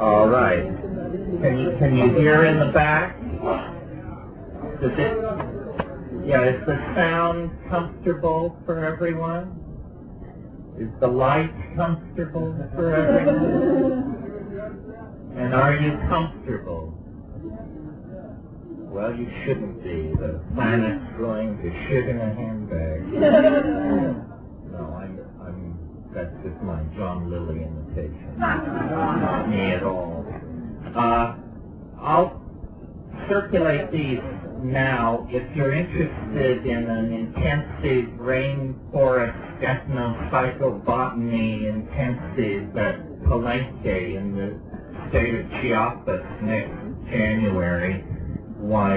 All right. Can you hear in the back? Does it? Yeah, is the sound comfortable for everyone? Is the light comfortable for everyone? And are you comfortable? Well, you shouldn't be. The planet's going to shit in a handbag. No, that's just my John Lilly imitation. Not me at all. I'll circulate these now. If you're interested in an intensive rainforest ethnopsychobotany intensive at Palenque in the state of Chiapas next January, why,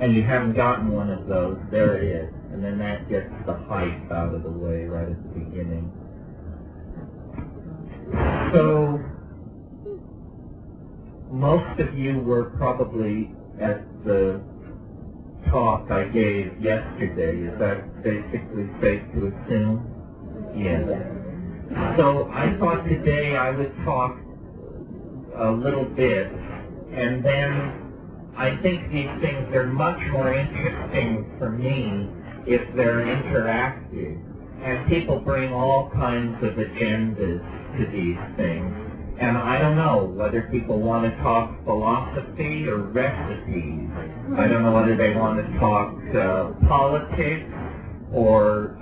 and you haven't gotten one of those, there it is. And then that gets the hype out of the way right at the beginning. So, most of you were probably at the talk I gave yesterday. Is that basically safe to assume? Yes. So I thought today I would talk a little bit, and then I think these things are much more interesting for me if they're interactive. And people bring all kinds of agendas to these things. And I don't know whether people want to talk philosophy or recipes. I don't know whether they want to talk politics or,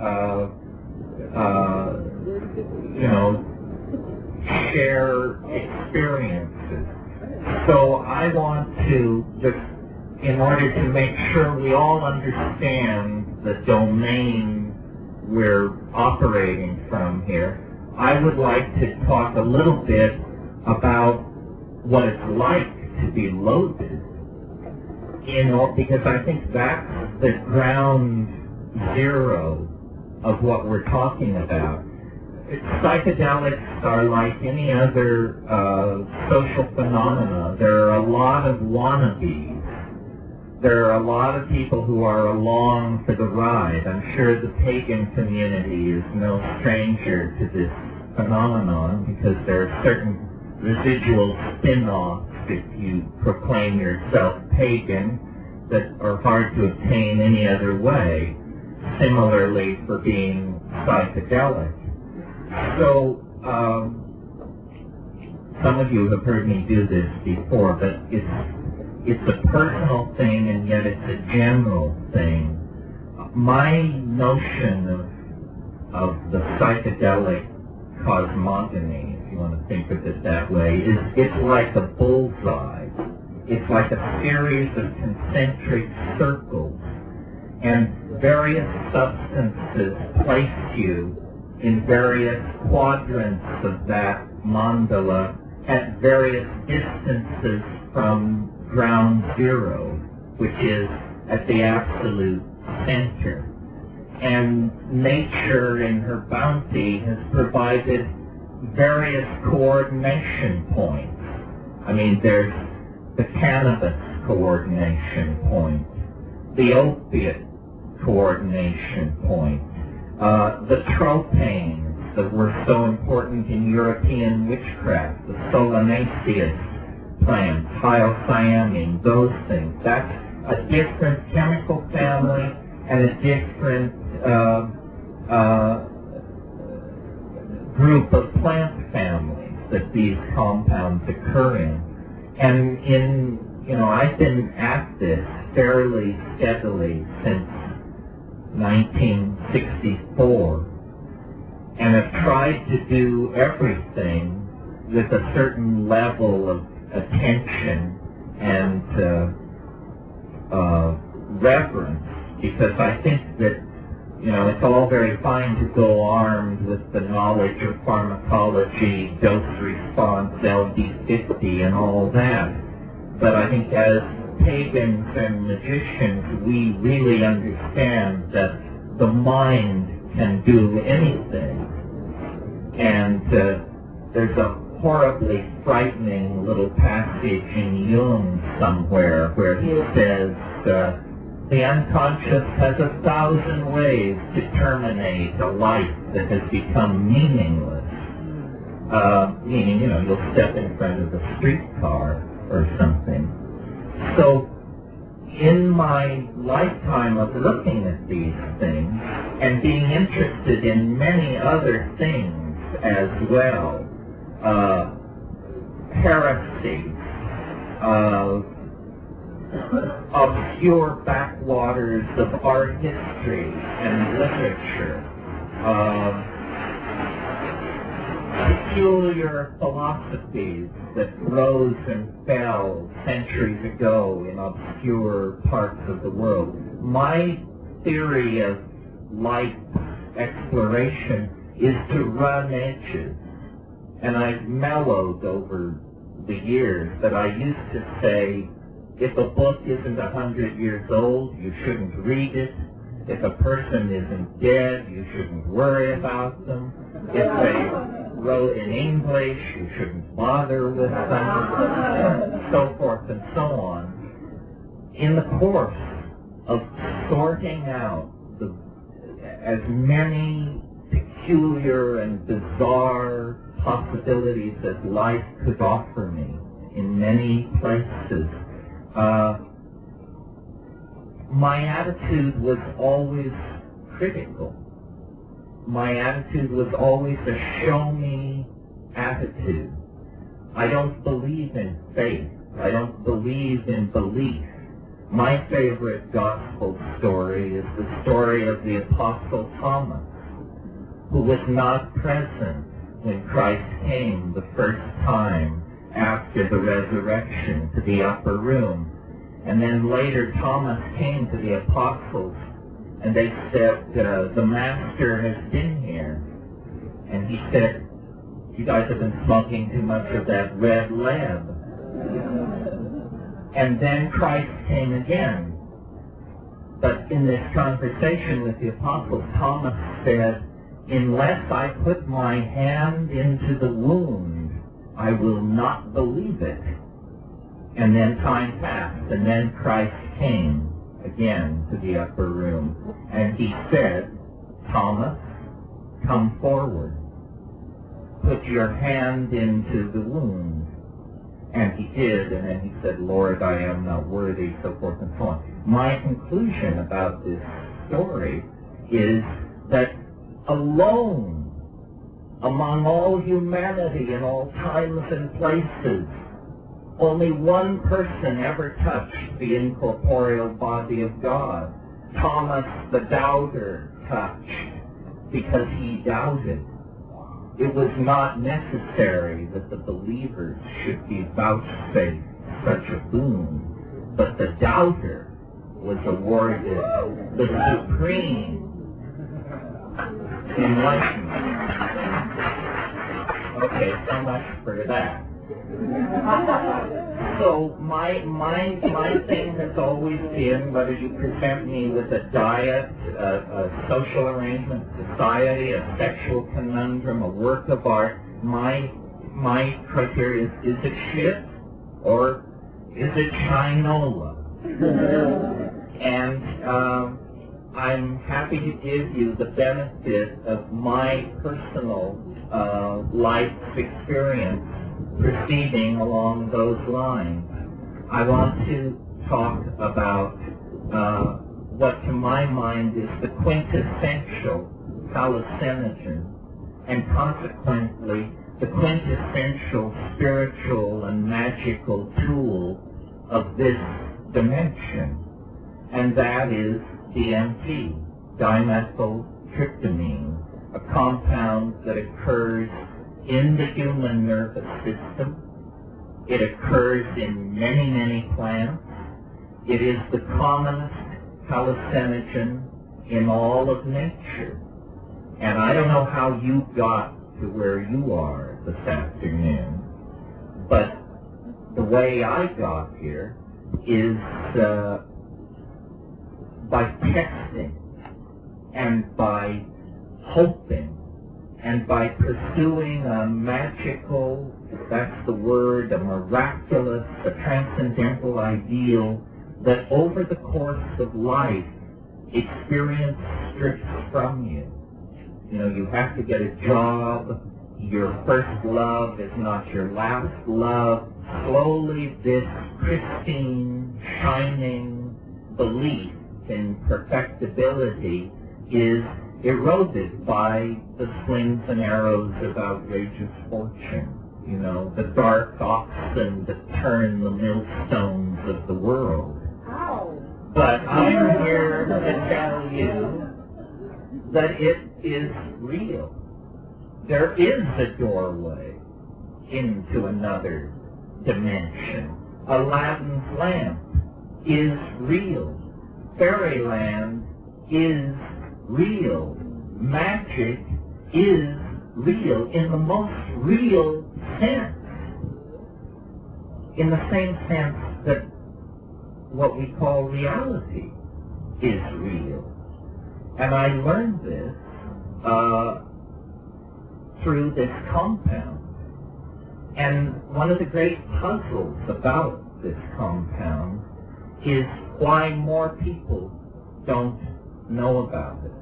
share experiences. So I want to just, in order to make sure we all understand the domain we're operating from here, I would like to talk a little bit about what it's like to be loaded, because I think that's the ground zero of what we're talking about. Psychedelics are like any other social phenomena. There are a lot of wannabes. There are a lot of people who are along for the ride. I'm sure the pagan community is no stranger to this phenomenon because there are certain residual spin-offs if you proclaim yourself pagan that are hard to obtain any other way. Similarly for being psychedelic. So, some of you have heard me do this before, but it's a personal thing and yet it's a general thing. My notion of the psychedelic cosmogony, if you want to think of it that way, is it's like a bullseye. It's like a series of concentric circles, and various substances place you in various quadrants of that mandala at various distances from ground zero, which is at the absolute center. And nature in her bounty has provided various coordination points. I mean, there's the cannabis coordination point, the opiate coordination point, the tropanes that were so important in European witchcraft, the solanaceous plants, hyoscyamine, those things. That's a different chemical family and a different group of plant families that these compounds occur in. And I've been at this fairly steadily since 1964, and have tried to do everything with a certain level of attention and reverence, because I think that it's all very fine to go armed with the knowledge of pharmacology, dose response, LD50, and all that. But I think as pagans and magicians, we really understand that the mind can do anything. And there's a horribly frightening little passage in Jung somewhere where he says, the unconscious has 1,000 ways to terminate a life that has become meaningless. Meaning, you'll step in front of a streetcar or something. So, in my lifetime of looking at these things and being interested in many other things as well, heresy, obscure backwaters of art history and literature, peculiar philosophies that rose and fell centuries ago in obscure parts of the world. My theory of life exploration is to run edges, and I've mellowed over the years, but I used to say, if a book isn't 100 years old, you shouldn't read it. If a person isn't dead, you shouldn't worry about them. If they wrote in English, you shouldn't bother with them, so forth and so on. In the course of sorting out as many peculiar and bizarre possibilities as life could offer me in many places, my attitude was always critical. My attitude was always a show-me attitude. I don't believe in faith. I don't believe in belief. My favorite gospel story is the story of the Apostle Thomas, who was not present when Christ came the first time after the resurrection to the upper room. And then later Thomas came to the apostles, and they said, the Master has been here. And he said, you guys have been smoking too much of that red lead. And then Christ came again. But in this conversation with the apostles, Thomas said, unless I put my hand into the wound, I will not believe it. And then time passed, and then Christ came again to the upper room, and he said, Thomas, come forward. Put your hand into the wound. And he did, and then he said, Lord, I am not worthy, so forth and so on. My conclusion about this story is that alone, among all humanity in all times and places, only one person ever touched the incorporeal body of God. Thomas the doubter touched because he doubted. It was not necessary that the believers should be vouchsafed such a boon, but the doubter was awarded the supreme enlightenment. Okay, so much for that. So my thing has always been, whether you present me with a diet, a social arrangement, society, a sexual conundrum, a work of art, my criteria is it shit or is it Chinola? And I'm happy to give you the benefit of my personal life experience proceeding along those lines. I want to talk about what to my mind is the quintessential hallucinogen, and consequently the quintessential spiritual and magical tool of this dimension, and that is DMT, dimethyltryptamine, a compound that occurs in the human nervous system. It occurs in many, many plants. It is the commonest hallucinogen in all of nature. And I don't know how you got to where you are this afternoon, but the way I got here is by testing and by hoping and by pursuing a magical, if that's the word, a miraculous, a transcendental ideal that over the course of life, experience strips from you. You know, you have to get a job, your first love is not your last love. Slowly this pristine, shining belief in perfectibility is eroded by the slings and arrows of outrageous fortune. You know, the dark oxen that turn the millstones of the world. But I'm here to tell you that it is real. There is a doorway into another dimension. Aladdin's lamp is real. Fairyland is real. Magic is real in the most real sense. In the same sense that what we call reality is real. And I learned this through this compound. And one of the great puzzles about this compound is why more people don't know about it.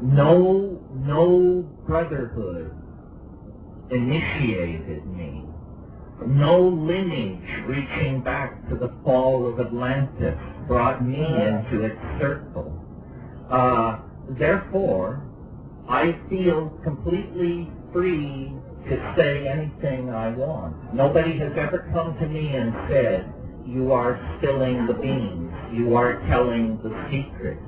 No brotherhood initiated me. No lineage reaching back to the fall of Atlantis brought me into its circle. Therefore, I feel completely free to say anything I want. Nobody has ever come to me and said, you are spilling the beans, you are telling the secret.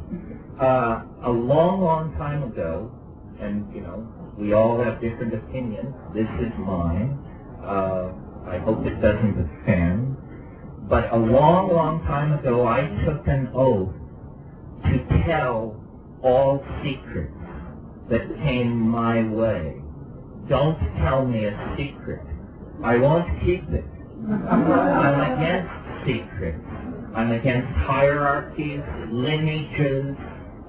A long, long time ago, and you know, we all have different opinions, this is mine, I hope it doesn't offend, but a long, long time ago I took an oath to tell all secrets that came my way. Don't tell me a secret. I won't keep it. I'm against secrets. I'm against hierarchies, lineages,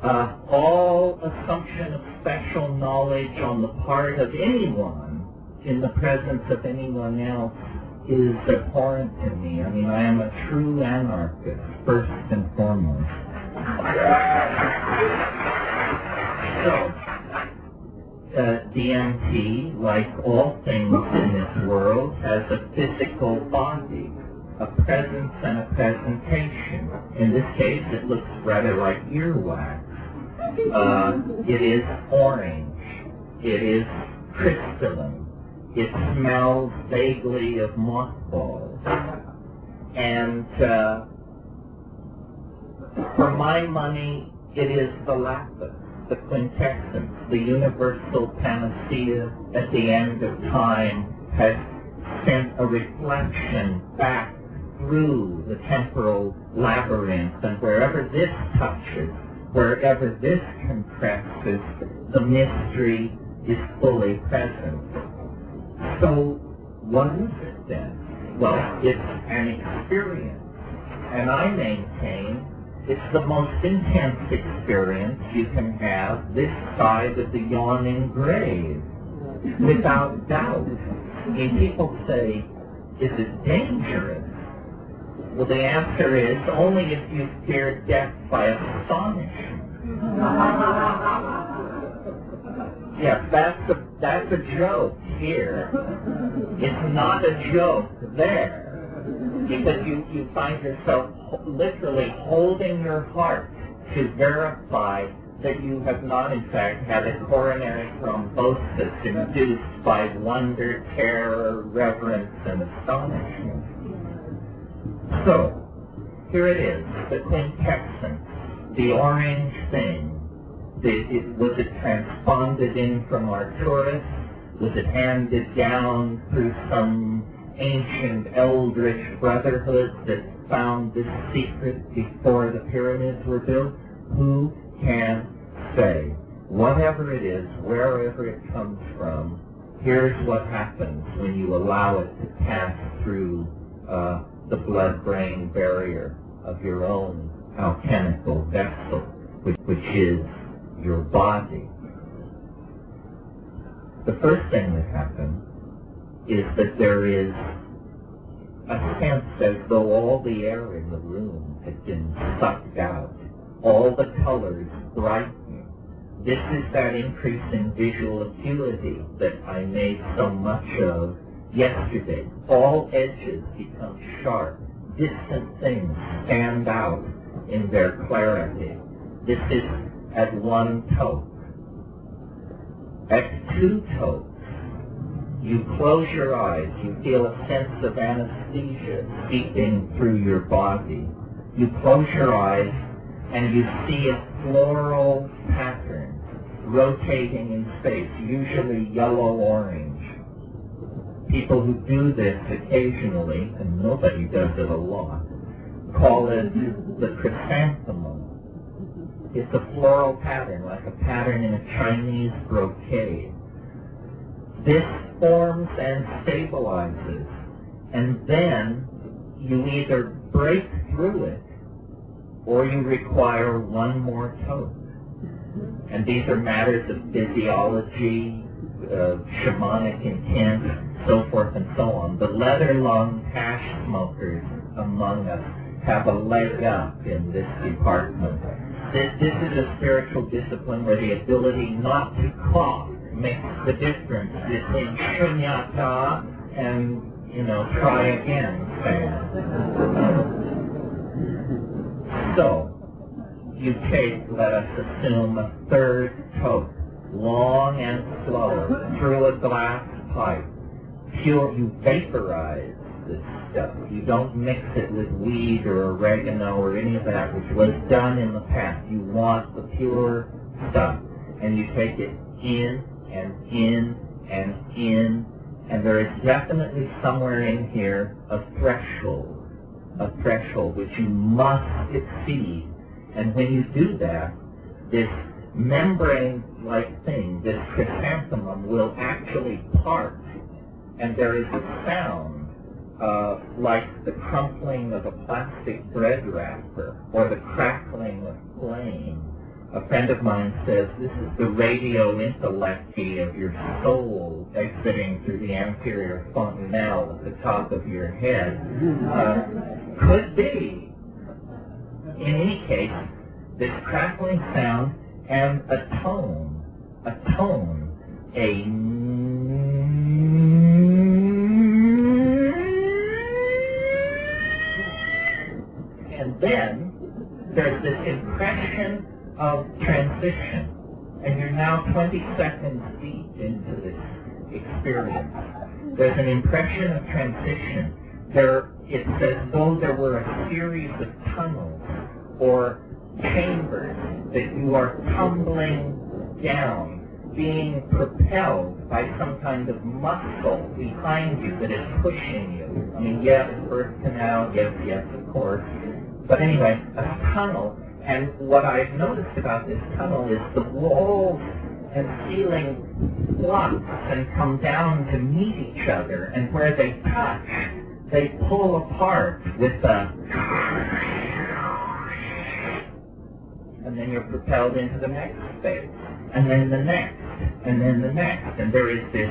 all assumption of special knowledge on the part of anyone in the presence of anyone else is abhorrent to me. I mean, I am a true anarchist, first and foremost. So, DMT, like all things in this world, has a physical body, a presence and a presentation. In this case, it looks rather like earwax. It is orange. It is crystalline. It smells vaguely of mothballs. And for my money, it is the lapis, the quintessence, the universal panacea at the end of time has sent a reflection back through the temporal labyrinth, and wherever this touches, wherever this compresses, the mystery is fully present. So what is it then? Well, it's an experience, and I maintain it's the most intense experience you can have this side of the yawning grave, without doubt. And people say, is it dangerous? Well, the answer is only if you fear death by astonishment. Yes, that's a joke here. It's not a joke there, because you find yourself literally holding your heart to verify that you have not in fact had a coronary thrombosis induced by wonder, terror, reverence, and astonishment. So, here it is, the quintessence, the orange thing. Was it transponded in from Arcturus? Was it handed down through some ancient eldritch brotherhood that found this secret before the pyramids were built? Who can say? Whatever it is, wherever it comes from, here's what happens when you allow it to pass through the blood-brain barrier of your own alchemical vessel, which is your body. The first thing that happens is that there is a sense as though all the air in the room had been sucked out, all the colors brightening, This is that increase in visual acuity that I made so much of yesterday. All edges become sharp. Distant things stand out in their clarity. This is at one toke. At two tokes, you close your eyes. You feel a sense of anesthesia seeping through your body. You close your eyes and you see a floral pattern rotating in space, usually yellow-orange. People who do this occasionally, and nobody does it a lot, call it the chrysanthemum. It's a floral pattern, like a pattern in a Chinese brocade. This forms and stabilizes, and then you either break through it or you require one more toke. And these are matters of physiology, shamanic intent, so forth and so on. The leather-lung hash smokers among us have a leg up in this department. This is a spiritual discipline where the ability not to cough makes the difference between shunyata and, try again. So, you take, let us assume, a third toke, long and slow, through a glass pipe. Pure, you vaporize this stuff. You don't mix it with weed or oregano or any of that, which was done in the past. You want the pure stuff. And you take it in and in and in, and there is definitely somewhere in here a threshold which you must exceed. And when you do that, this membrane-like thing, this chrysanthemum, will actually part, and there is a sound like the crumpling of a plastic bread wrapper or the crackling of flame. A friend of mine says this is the radio intellecty of your soul exiting through the anterior fontanelle at the top of your head. Could be. In any case, this crackling sound and a tone, and then there's this impression of transition, and you're now 20 seconds deep into this experience. There's an impression of transition. It's as though there were a series of tunnels or chambers that you are tumbling down, being propelled by some kind of muscle behind you that is pushing you. I mean, yes, birth canal, yes, of course. But anyway, a tunnel. And what I've noticed about this tunnel is the walls and ceiling flux and come down to meet each other, and where they touch, they pull apart with a... And then you're propelled into the next space, and then the next, and then the next, and there is this...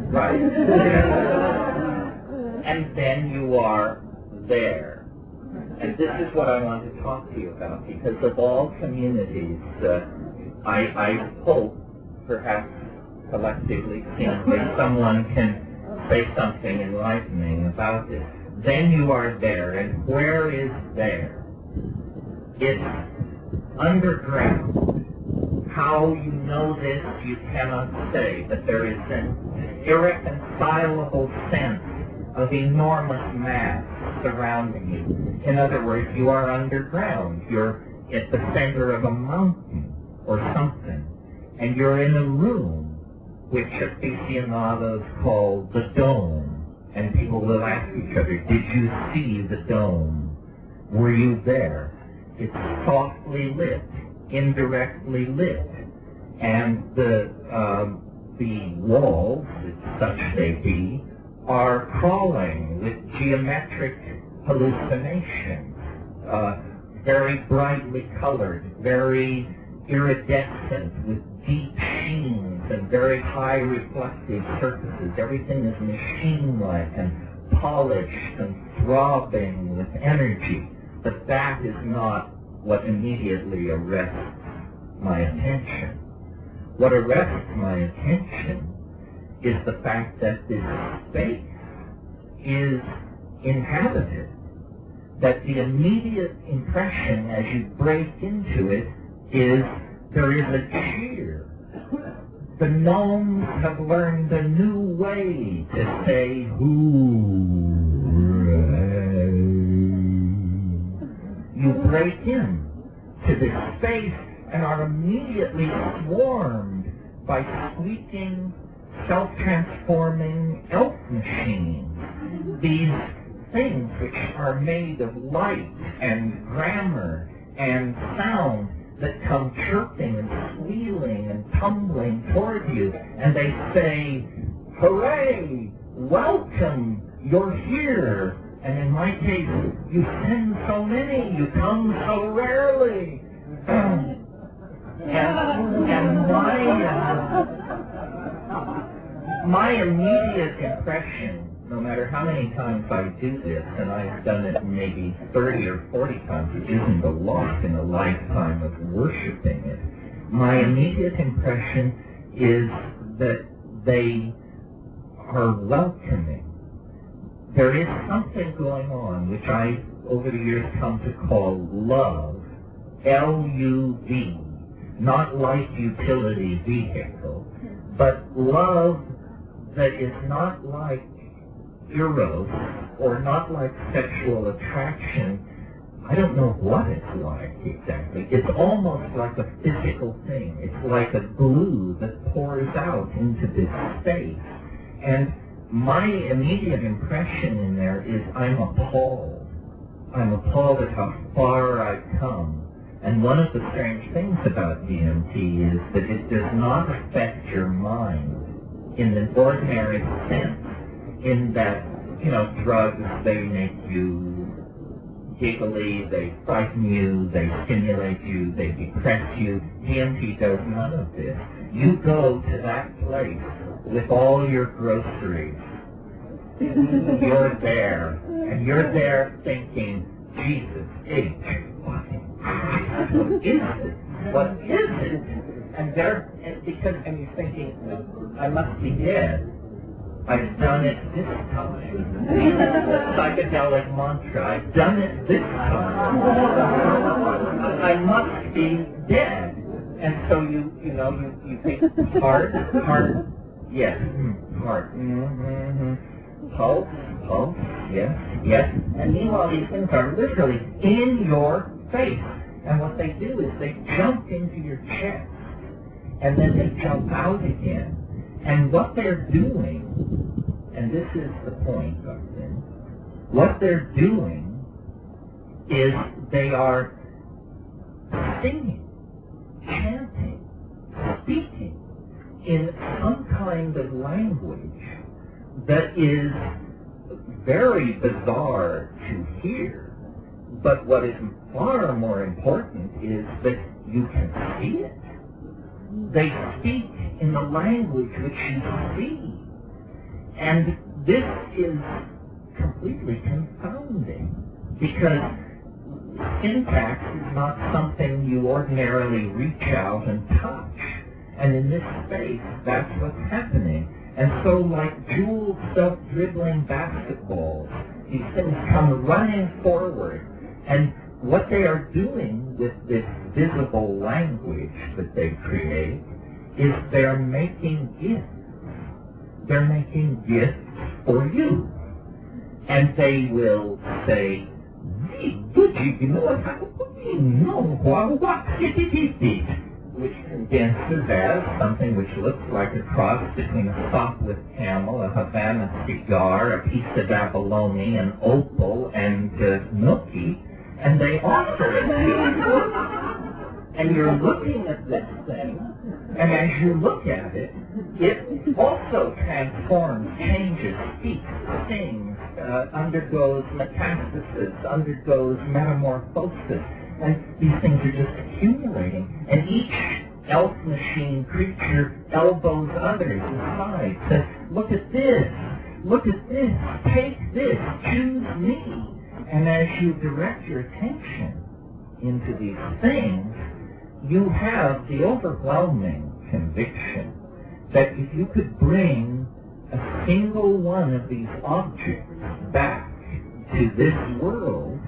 Right. And then you are there. And this is what I want to talk to you about, because of all communities, I hope, perhaps collectively, that someone can say something enlightening about it. Then you are there, and where is there? It's underground. How you know this, you cannot say, but there is an irreconcilable sense of enormous mass surrounding you. In other words, you are underground. You're at the center of a mountain or something, and you're in a room which aficionados call the dome. And people will ask each other, did you see the dome? Were you there? It's softly lit, indirectly lit, and the walls, if such they be, are crawling with geometric hallucinations, very brightly colored, very iridescent, with deep sheens and very high reflective surfaces. Everything is machine-like and polished and throbbing with energy. But that is not what immediately arrests my attention. What arrests my attention is the fact that this space is inhabited, that the immediate impression as you break into it is there is a cheer. The gnomes have learned a new way to say hooray. You break in to this space and are immediately swarmed by squeaking, self-transforming elf machines. These things which are made of light and grammar and sound that come chirping and squealing and tumbling toward you, and they say, hooray, welcome, you're here. And in my case, you send so many, you come so rarely. And my immediate impression, no matter how many times I do this, and I've done it maybe 30 or 40 times, which isn't a lot in a lifetime of worshiping it, my immediate impression is that they are welcoming. There is something going on which I, over the years, come to call love, L-U-V, not light utility vehicle, but love that is not like eros or not like sexual attraction. I don't know what it's like exactly. It's almost like a physical thing. It's like a glue that pours out into this space. And my immediate impression in there is I'm appalled. I'm appalled at how far I've come. And one of the strange things about DMT is that it does not affect your mind in an ordinary sense, in that, drugs, they make you giggly, they frighten you, they stimulate you, they depress you. DMT does none of this. You go to that place with all your groceries. You're there, and you're there thinking, Jesus H, what is it? What is it? And you're thinking, I must be dead. I've done it this time. Psychedelic mantra, I've done it this time. I must be dead. And so you think heart, yes, heart, pulse, yes. And meanwhile, these things are literally in your face. And what they do is they jump into your chest, and then they jump out again. And what they're doing, and this is the point, I think, what they're doing is they are singing, chanting, speaking in some kind of language that is very bizarre to hear. But what is far more important is that you can see it. They speak in the language which you see. And this is completely confounding, because syntax is not something you ordinarily reach out and touch. And in this space, that's what's happening. And so like jeweled, self-dribbling basketballs, these things come running forward. And what they are doing with this visible language that they create is they're making gifts. They're making gifts for you. And they will say, which condenses as something which looks like a cross between a sock with camel, a Havana cigar, a piece of abalone, an opal, and nookie, and they offer it to you. And you're looking at this thing, and as you look at it, it also transforms, changes, speaks, sings, undergoes metastasis, undergoes metamorphosis. And these things are just accumulating. And each elf machine creature elbows others aside, says, look at this, take this, choose me. And as you direct your attention into these things, you have the overwhelming conviction that if you could bring a single one of these objects back to this world,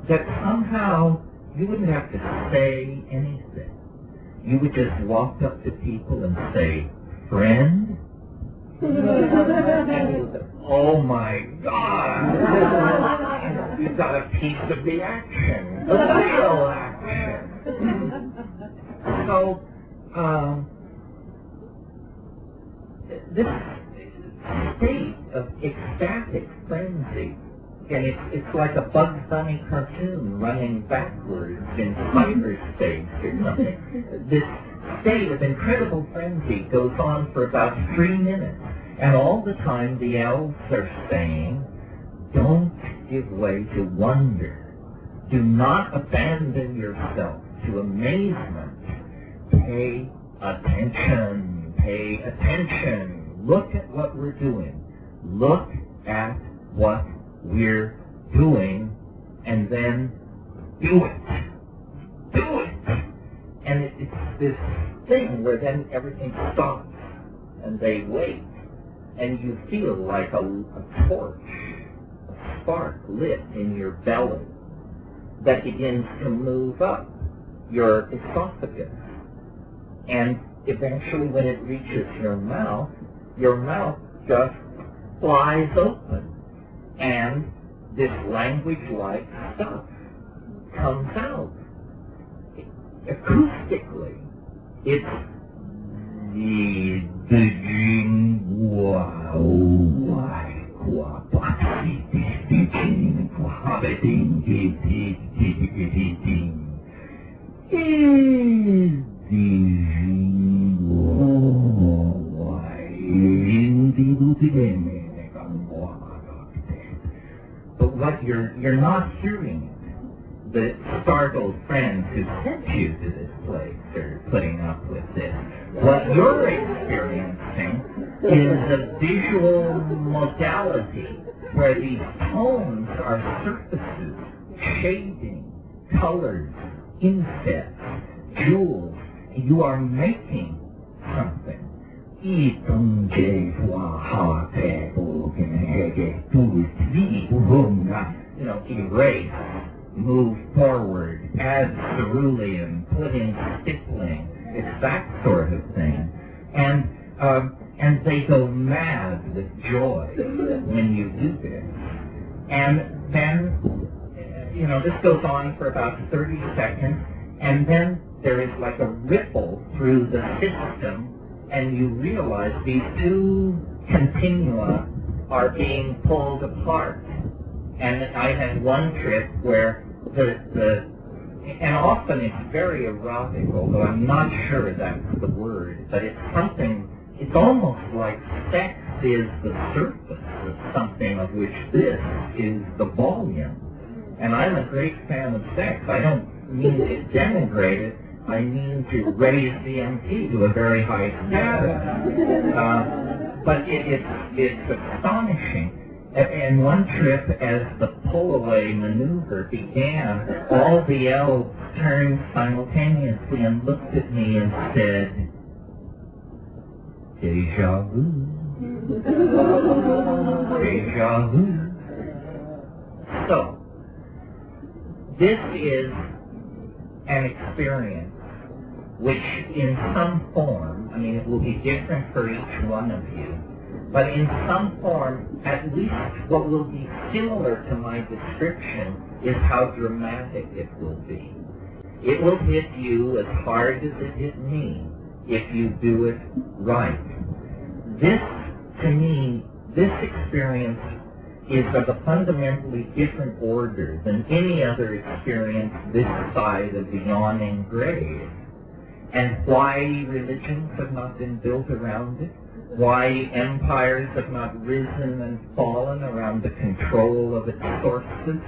that somehow you wouldn't have to say anything. You would just walk up to people and say, friend? Oh my God! You've got a piece of the action, the real action. So, this state of ecstatic frenzy, and it's like a Bugs Bunny cartoon running backwards in cyberspace or something. This state of incredible frenzy goes on for about 3 minutes, and all the time the elves are saying, don't give way to wonder. Do not abandon yourself to amazement. Pay attention. Pay attention. Look at what we're doing. Look at what we're doing, and then do it. Do it. And it's this thing where then everything stops, and they wait, and you feel like a torch, a spark lit in your belly that begins to move up your esophagus. And eventually when it reaches your mouth just flies open. And this language-like stuff comes out. Acoustically, it's but what you're not hearing, the startled friends who sent you to this place are putting up with this. What you're experiencing is a visual modality where these tones are surfaces, shading, colors, insets, jewels. You are making something. Erase, move forward, add cerulean, put in stippling. It's that sort of thing. And they go mad with joy when you do this. And then, this goes on for about 30 seconds, and then there is like a ripple through the system, and you realize these two continua are being pulled apart. And I had one trip where and often it's very erotic, although I'm not sure that's the word, but it's something, it's almost like sex is the surface of something of which this is the volume. And I'm a great fan of sex. I don't mean to denigrate it. I mean to raise the MP to a very high status. But it's astonishing. And one trip, as the pull-away maneuver began, all the elves turned simultaneously and looked at me and said, "Deja vu. Deja vu." So, this is an experience which in some form, it will be different for each one of you, but in some form, at least what will be similar to my description is how dramatic it will be. It will hit you as hard as it hit me if you do it right. This, to me, this experience is of a fundamentally different order than any other experience this side of the yawning grave. And why religions have not been built around it, why empires have not risen and fallen around the control of its sources,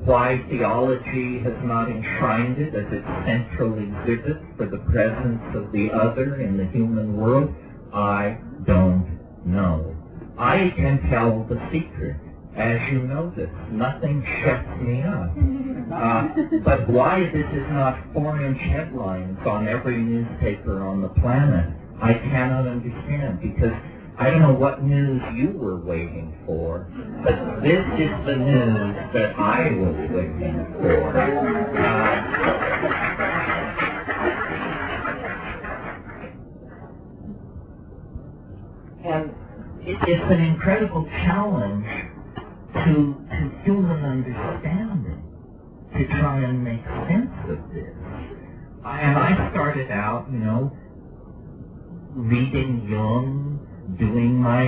why theology has not enshrined it as its central exhibit for the presence of the other in the human world, I don't know. I can tell the secret, as you notice. Nothing shuts me up. But why this is not 4-inch headlines on every newspaper on the planet, I cannot understand, because I don't know what news you were waiting for, but this is the news that I was waiting for. And it's an incredible challenge to human understanding, to try and make sense of this. And I started out, reading Jung, doing my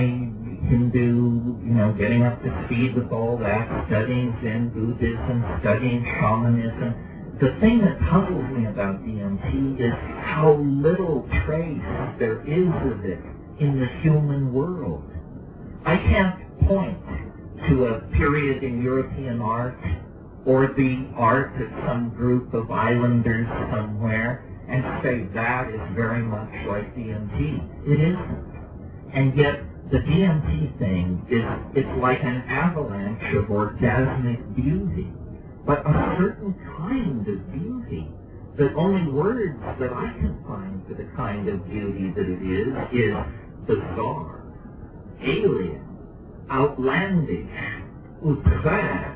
Hindu, getting up to speed with all that, studying Zen Buddhism, studying shamanism. The thing that puzzles me about DMT is how little trace there is of it in the human world. I can't point to a period in European art or the art of some group of islanders somewhere and say that is very much like DMT. It isn't. And yet the DMT thing it's like an avalanche of orgasmic beauty, but a certain kind of beauty that only words that I can find for the kind of beauty that it is bizarre, alien, outlandish, outré,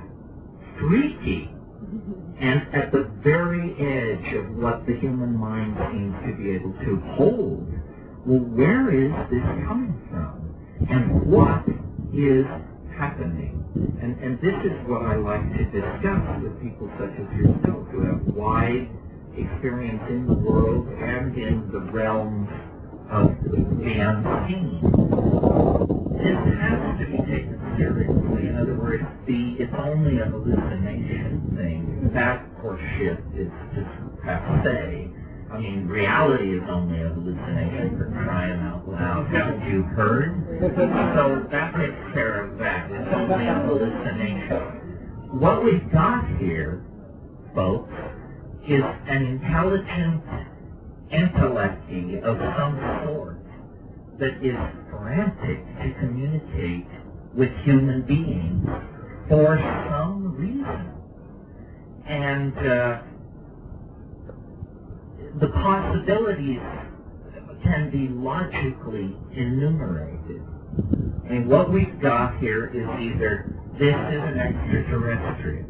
freaky, and at the very edge of what the human mind seems to be able to hold. Well, where is this coming from? And what is happening? And this is what I like to discuss with people such as yourself who have wide experience in the world and in the realms of the unseen. This has to be taken seriously. In other words, it's only a hallucination thing. That horseshit is just passe. I mean, reality is only a hallucination, for crying out loud. Haven't you heard? So that takes care of that. It's only a hallucination. What we've got here, folks, is an intelligent intellect of some sort that is frantic to communicate with human beings for some reason. And the possibilities can be logically enumerated. And what we've got here is either this is an extraterrestrial,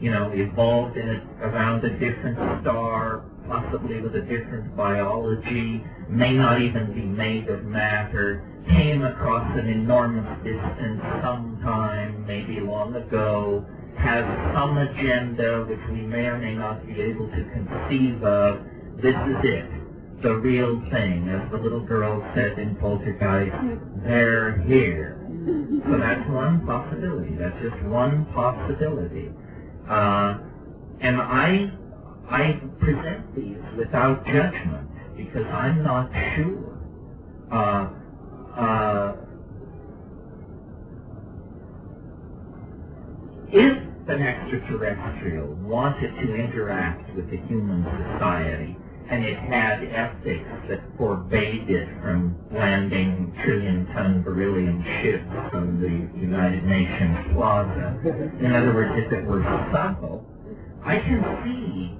evolved around a different star, possibly with a different biology, may not even be made of matter, came across an enormous distance sometime, maybe long ago, has some agenda which we may or may not be able to conceive of. This is it, the real thing, as the little girl said in Poltergeist, they're here. So that's one possibility. That's just one possibility. And I present these without judgment because I'm not sure. If an extraterrestrial wanted to interact with the human society, and it had ethics that forbade it from landing trillion-ton beryllium ships from the United Nations Plaza. In other words, if it were subtle, I can see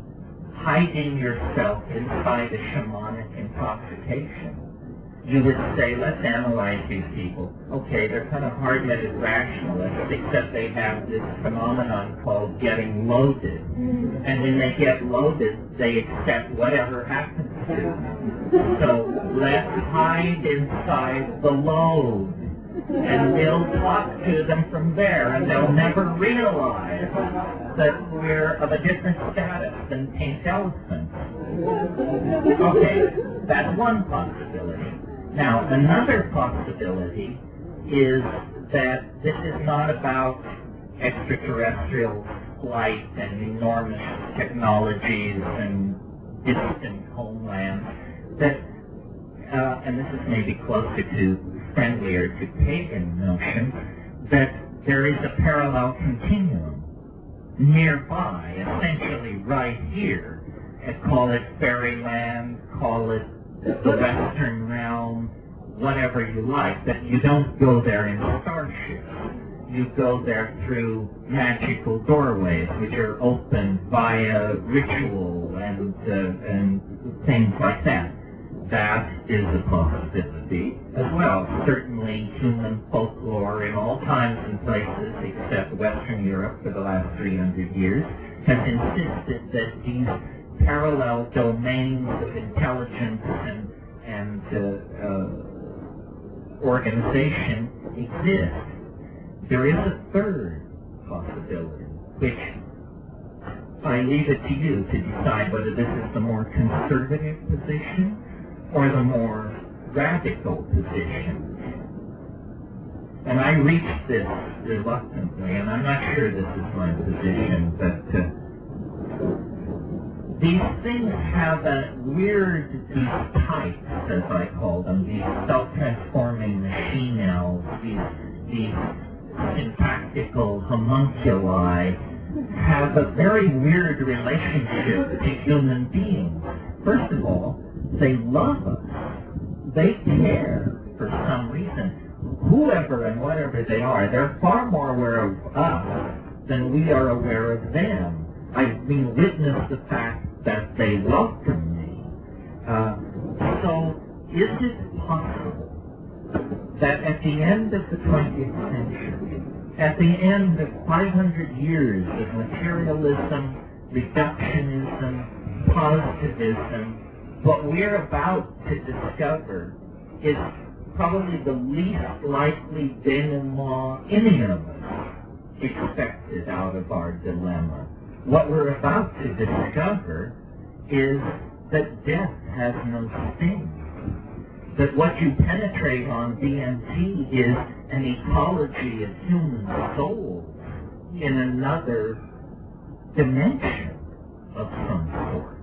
hiding yourself inside a shamanic intoxication. You would say, let's analyze these people. Okay, they're kind of hard-headed rationalists, except they have this phenomenon called getting loaded. And when they get loaded, they accept whatever happens to them. So let's hide inside the load, and we'll talk to them from there, and they'll never realize that we're of a different status than pink elephants. Okay, that's one possibility. Now, another possibility is that this is not about extraterrestrial flight and enormous technologies and distant homelands, that, and this is maybe closer to friendlier to pagan notion, that there is a parallel continuum nearby, essentially right here, and call it fairyland, call it the Western realm, whatever you like, that you don't go there in starships. You go there through magical doorways, which are opened via ritual and things like that. That is a possibility as well. Certainly human folklore in all times and places except Western Europe for the last 300 years has insisted that these parallel domains of intelligence and organization exist. There is a third possibility, which I leave it to you to decide whether this is the more conservative position or the more radical position. And I reached this reluctantly, and I'm not sure this is my position, but these things have a weird, these types, as I call them, these self-transforming machine elves, these syntactical homunculi, have a very weird relationship to human beings. First of all, they love us. They care for some reason. Whoever and whatever they are, they're far more aware of us than we are aware of them. I mean, witness the fact that they welcome me. So, is it possible that at the end of the 20th century, at the end of 500 years of materialism, reductionism, positivism, what we're about to discover is probably the least likely denouement any of us expected out of our dilemma. What we're about to discover is that death has no sting. That what you penetrate on DMT is an ecology of human souls in another dimension of some sort.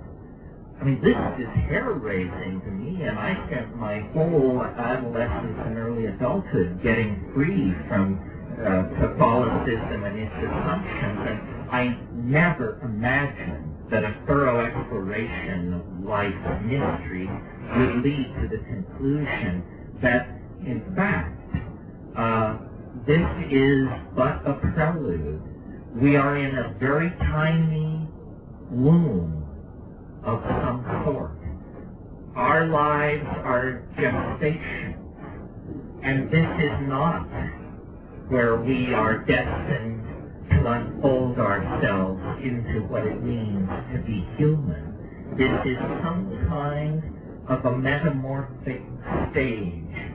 I mean, this is hair-raising to me, and I spent my whole adolescence and early adulthood getting free from Catholicism and its assumptions, and I never imagined that a thorough exploration of life's mystery would lead to the conclusion that, in fact, this is but a prelude. We are in a very tiny womb of some sort. Our lives are gestation, and this is not where we are destined to unfold ourselves into what it means to be human. This is some kind of a metamorphic stage,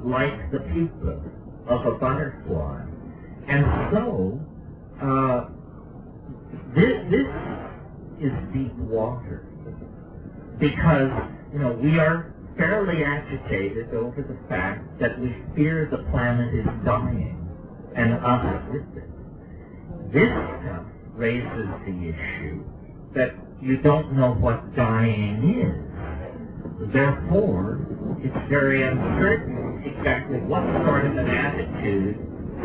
like the pupa of a butterfly. And so, this is deep water, because, we are fairly agitated over the fact that we fear the planet is dying, and us with it. This stuff raises the issue that you don't know what dying is. Therefore, it's very uncertain exactly what sort of an attitude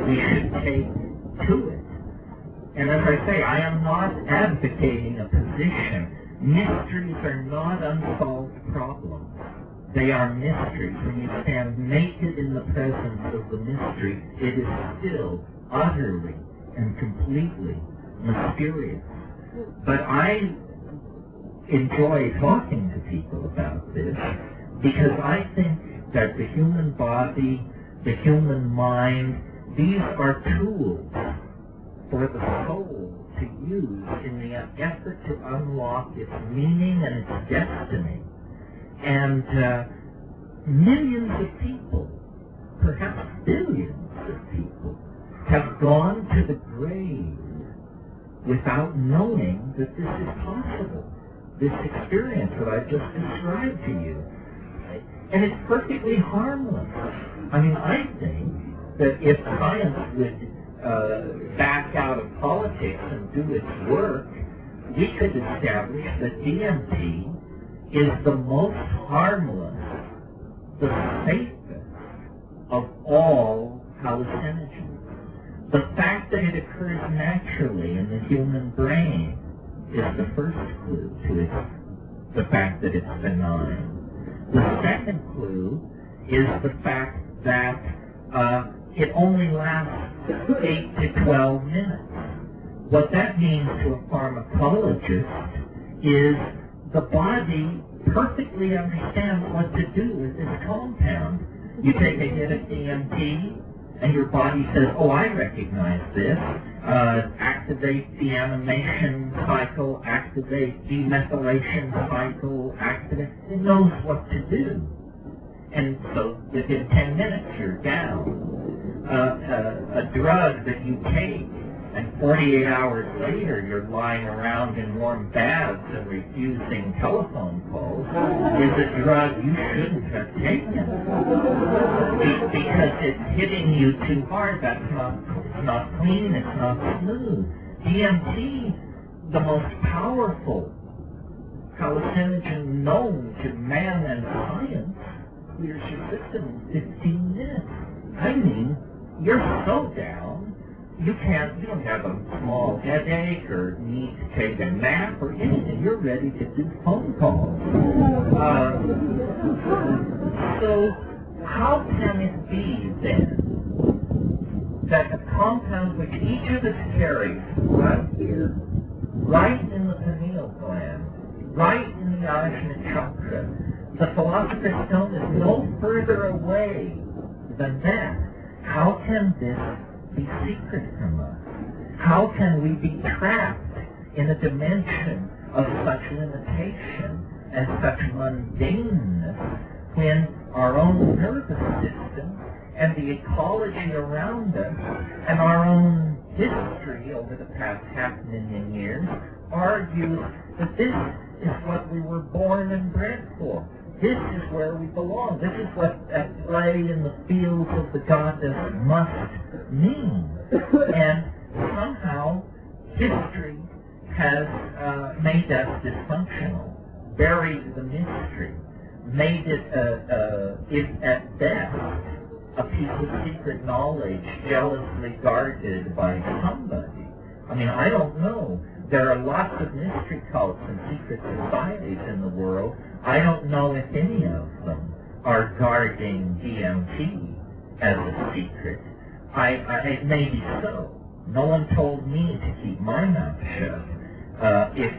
we should take to it. And as I say, I am not advocating a position. Mysteries are not unsolved problems. They are mysteries. When you stand naked in the presence of the mystery, it is still utterly and completely mysterious. But I enjoy talking to people about this because I think that the human body, the human mind, these are tools for the soul to use in the effort to unlock its meaning and its destiny. And millions of people, perhaps billions of people, have gone to the grave without knowing that this is possible, this experience that I just described to you. And it's perfectly harmless. I mean, I think that if science would back out of politics and do its work, we could establish that DMT is the most harmless, the safest of all hallucinogens. The fact that it occurs naturally in the human brain is the first clue to the fact that it's benign. The second clue is the fact that it only lasts 8 to 12 minutes. What that means to a pharmacologist is the body perfectly understands what to do with this compound. You take a hit of DMT, and your body says, oh, I recognize this. Activate the animation cycle, activate demethylation cycle, activate. It knows what to do. And so within 10 minutes, you're down. A drug that you take, and 48 hours later, you're lying around in warm baths and refusing telephone calls, is a drug you shouldn't have taken. Because it's hitting you too hard. That's not clean, it's not smooth. DMT, the most powerful hallucinogen known to man and science, clears your system in 15 minutes. I mean, you're so down, you don't have a small headache or need to take a nap or anything. You're ready to do phone calls. So how can it be then that a compound which each of us carries right here, right in the pineal gland, right in the Ajna chakra, the Philosopher's Stone is no further away than that? How can this be secret from us? How can we be trapped in a dimension of such limitation and such mundaneness when our own nervous system and the ecology around us and our own history over the past 500,000 years argues that this is what we were born and bred for? This is where we belong. This is what a play in the fields of the goddess must mean. And somehow history has made us dysfunctional, buried the mystery, made it, if at best, a piece of secret knowledge jealously guarded by somebody. I mean, I don't know. There are lots of mystery cults and secret societies in the world. I don't know if any of them are guarding DMT as a secret. It may be so. No one told me to keep my mouth shut. If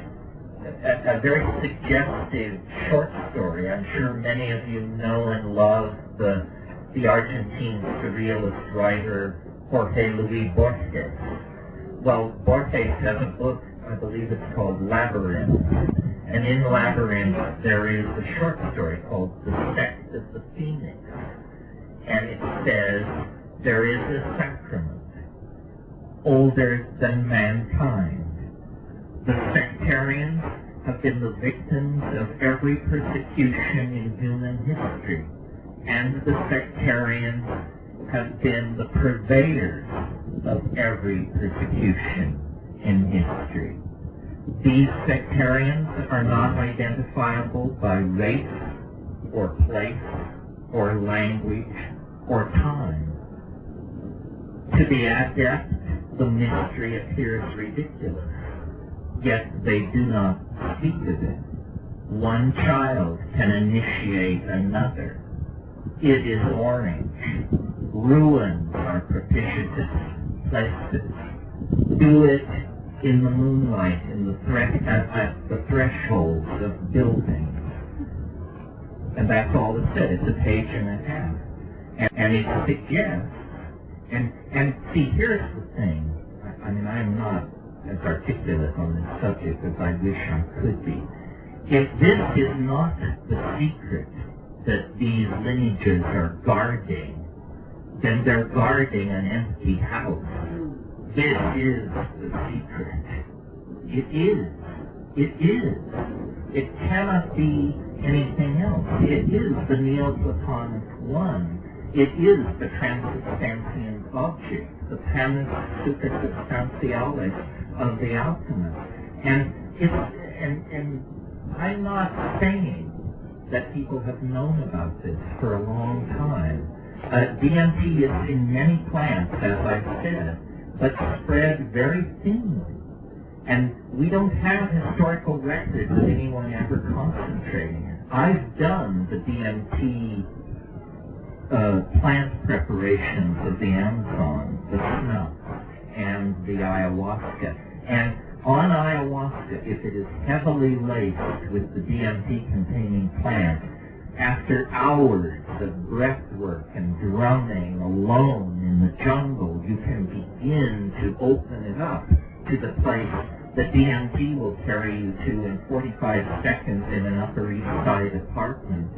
a very suggestive short story, I'm sure many of you know and love the Argentine surrealist writer Jorge Luis Borges. Well, Borges has a book, I believe it's called Labyrinth. And in Labyrinth, there is a short story called The Sect of the Phoenix. And it says, there is a sacrament older than mankind. The sectarians have been the victims of every persecution in human history. And the sectarians have been the purveyors of every persecution in history. These sectarians are not identifiable by race or place or language or time. To the adept, the mystery appears ridiculous, yet they do not speak of it. One child can initiate another. It is orange. Ruins are propitious places. Do it in the moonlight, in the at the thresholds of buildings. And that's all it said. It's a page and a half. And it suggests, and see, here's the thing. I mean, I'm not as articulate on this subject as I wish I could be. If this is not the secret that these lineages are guarding, then they're guarding an empty house. This is the secret. It is. It is. It cannot be anything else. It is the Neoplatonic one. It is the transubstantial object, the panis supersubstantialis of the alchemist. And I'm not saying that people have known about this for a long time. DMT is in many plants, as I've said. but spread very thinly. And we don't have historical records of anyone ever concentrating it. I've done the DMT plant preparations of the Amazon, the snuff, and the ayahuasca. And on ayahuasca, if it is heavily laced with the DMT-containing plant, after hours of breath work and drumming alone in the jungle, you can begin to open it up to the place that DMT will carry you to in 45 seconds in an Upper East Side apartment,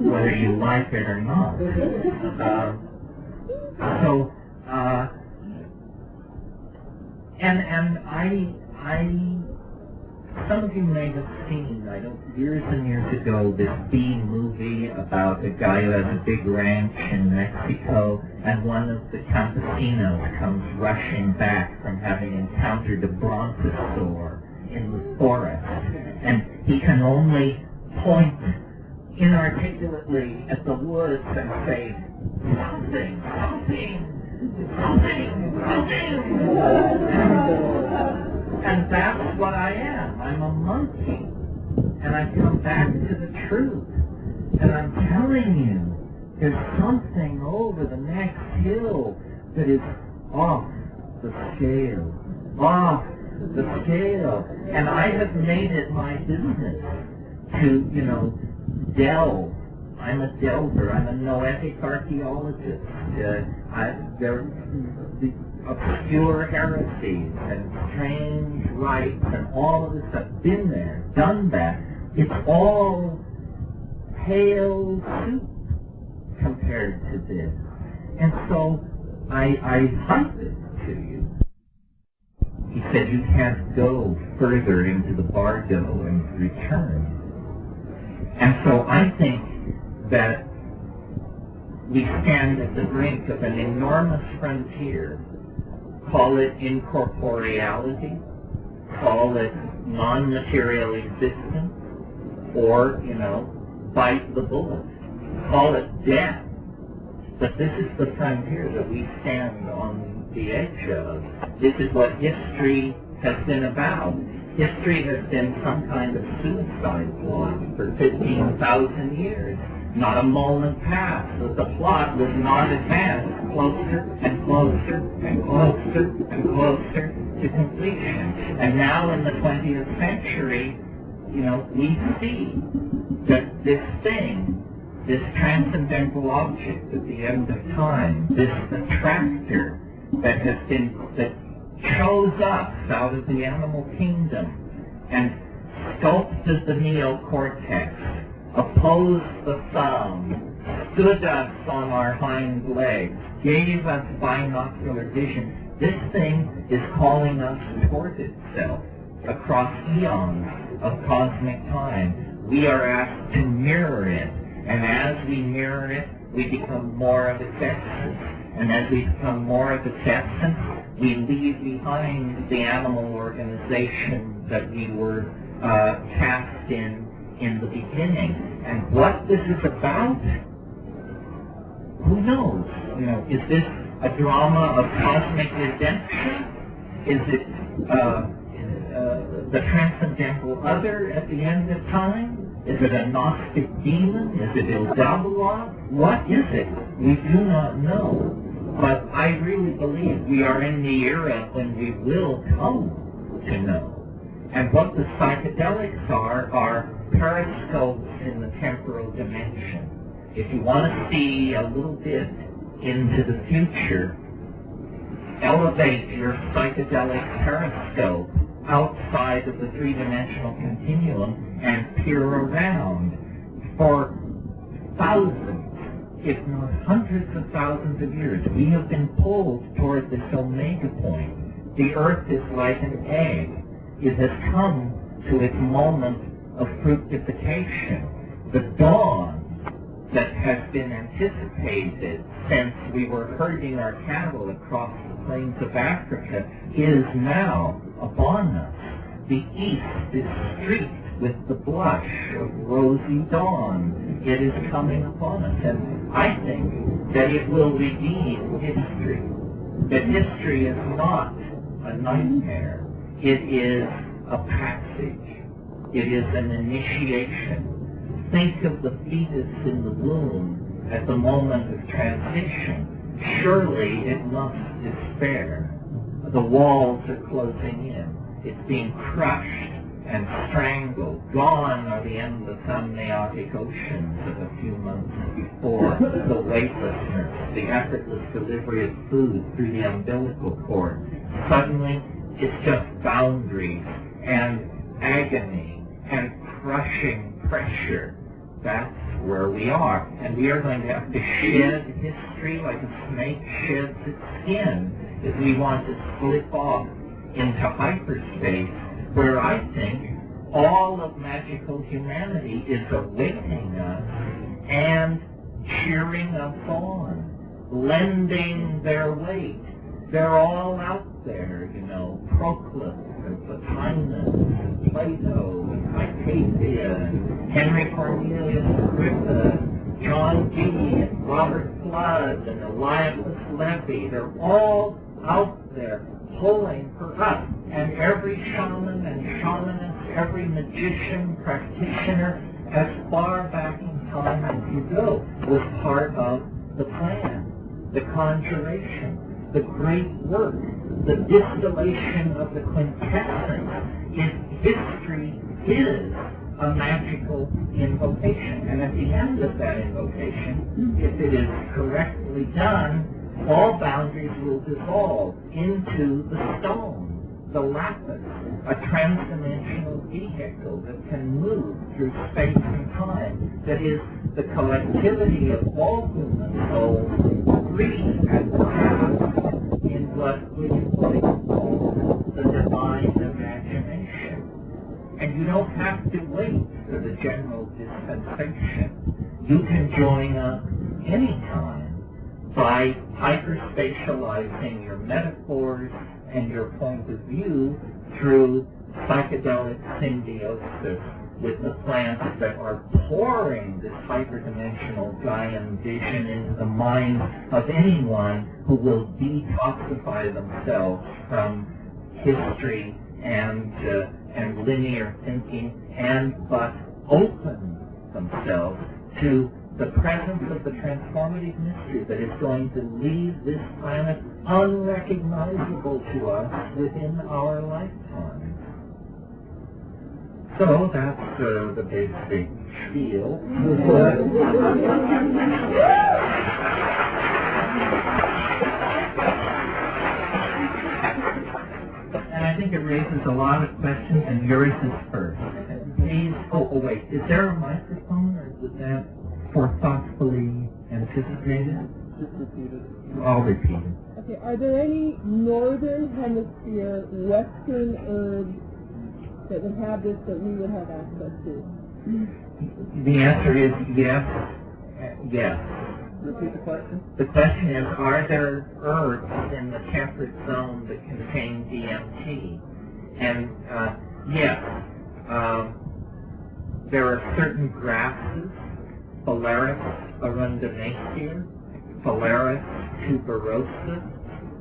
whether you like it or not. Some of you may have seen, years and years ago, this B movie about a guy who has a big ranch in Mexico, and one of the campesinos comes rushing back from having encountered a brontosaur in the forest, and he can only point inarticulately at the woods and say, something, something, something, something. And that's what I am. I'm a monkey. And I come back to the truth. And I'm telling you, there's something over the next hill that is off the scale. Off the scale. And I have made it my business to, delve. I'm a delver. I'm a noetic archaeologist. The obscure heresies and strange rites and all of this stuff. Been there, done that. It's all pale soup compared to this. And so I hype it to you. He said you can't go further into the bardo and return. And so I think that we stand at the brink of an enormous frontier. Call it incorporeality, call it non-material existence, or, bite the bullet. Call it death. But this is the frontier that we stand on the edge of. This is what history has been about. History has been some kind of suicide plot for 15,000 years. Not a moment passed that the plot was not advanced closer and closer and closer and closer to completion. And now in the 20th century, we see that this thing, this transcendental object at the end of time, this attractor that chose us out of the animal kingdom and sculpted the neocortex, opposed the thumb, stood us on our hind legs, gave us binocular vision. This thing is calling us toward itself across eons of cosmic time. We are asked to mirror it, and as we mirror it, we become more of its essence. And as we become more of its essence, we leave behind the animal organization that we were cast in the beginning. And what this is about, who knows? Is this a drama of cosmic redemption? Is it the transcendental other at the end of time? Is it a Gnostic demon? Is it Ildabaoth? What is it? We do not know. But I really believe we are in the era when we will come to know. And what the psychedelics are periscopes in the temporal dimension. If you want to see a little bit into the future, elevate your psychedelic periscope outside of the three-dimensional continuum and peer around. For thousands, if not hundreds of thousands of years, we have been pulled toward this omega point. The Earth is like an egg. It has come to its moment of fructification. The dawn that has been anticipated since we were herding our cattle across the plains of Africa is now upon us. The east is streaked with the blush of rosy dawn. It is coming upon us, and I think that it will redeem history. that history is not a nightmare. It is a passage. It is an initiation. Think of the fetus in the womb at the moment of transition. Surely it must despair. The walls are closing in. It's being crushed and strangled. Gone are the endless amniotic oceans of a few months before, the weightlessness, the effortless delivery of food through the umbilical cord. Suddenly, it's just boundaries and agony and crushing pressure. That's where we are. And we are going to have to shed history like a snake sheds its skin if we want to slip off into hyperspace, where I think all of magical humanity is awaiting us and cheering us on, lending their weight. They're all out there, you know, Proclus and Plotinus and Plato and Hypatia and Henry Cornelius Agrippa, John Dee and Robert Flood and Elias Levy. They're all out there pulling for us. And every shaman and shamanist, every magician, practitioner, as far back in time as you go, was part of the plan, the conjuration, the great work, the distillation of the quintessence. History is a magical invocation. And at the end of that invocation, if it is correctly done, all boundaries will dissolve into the stone, the lapis, a transdimensional vehicle that can move through space and time, that is the collectivity of all human souls, free at last in what we call the divine imagination. And you don't have to wait for the general dispensation. You can join us anytime by hyperspatializing your metaphors and your point of view through psychedelic symbiosis with the plants that are pouring this hyperdimensional Gaian vision into the mind of anyone who will detoxify themselves from history and linear thinking and but open themselves to the presence of the transformative mystery that is going to leave this planet unrecognizable to us within our lifetime. So that's the big spiel. And I think it raises a lot of questions, and yours is first. Please, wait, is there a microphone, or was that thoughtfully anticipated? Just repeat it. I'll repeat it. Okay, are there any northern hemisphere Western herbs that would have this that we would have access to? The answer is yes. Yes. Repeat the question. The question is, are there herbs in the temperate zone that contain DMT? And yes, there are certain grasses, Phalaris arundinacea, Phalaris tuberosa.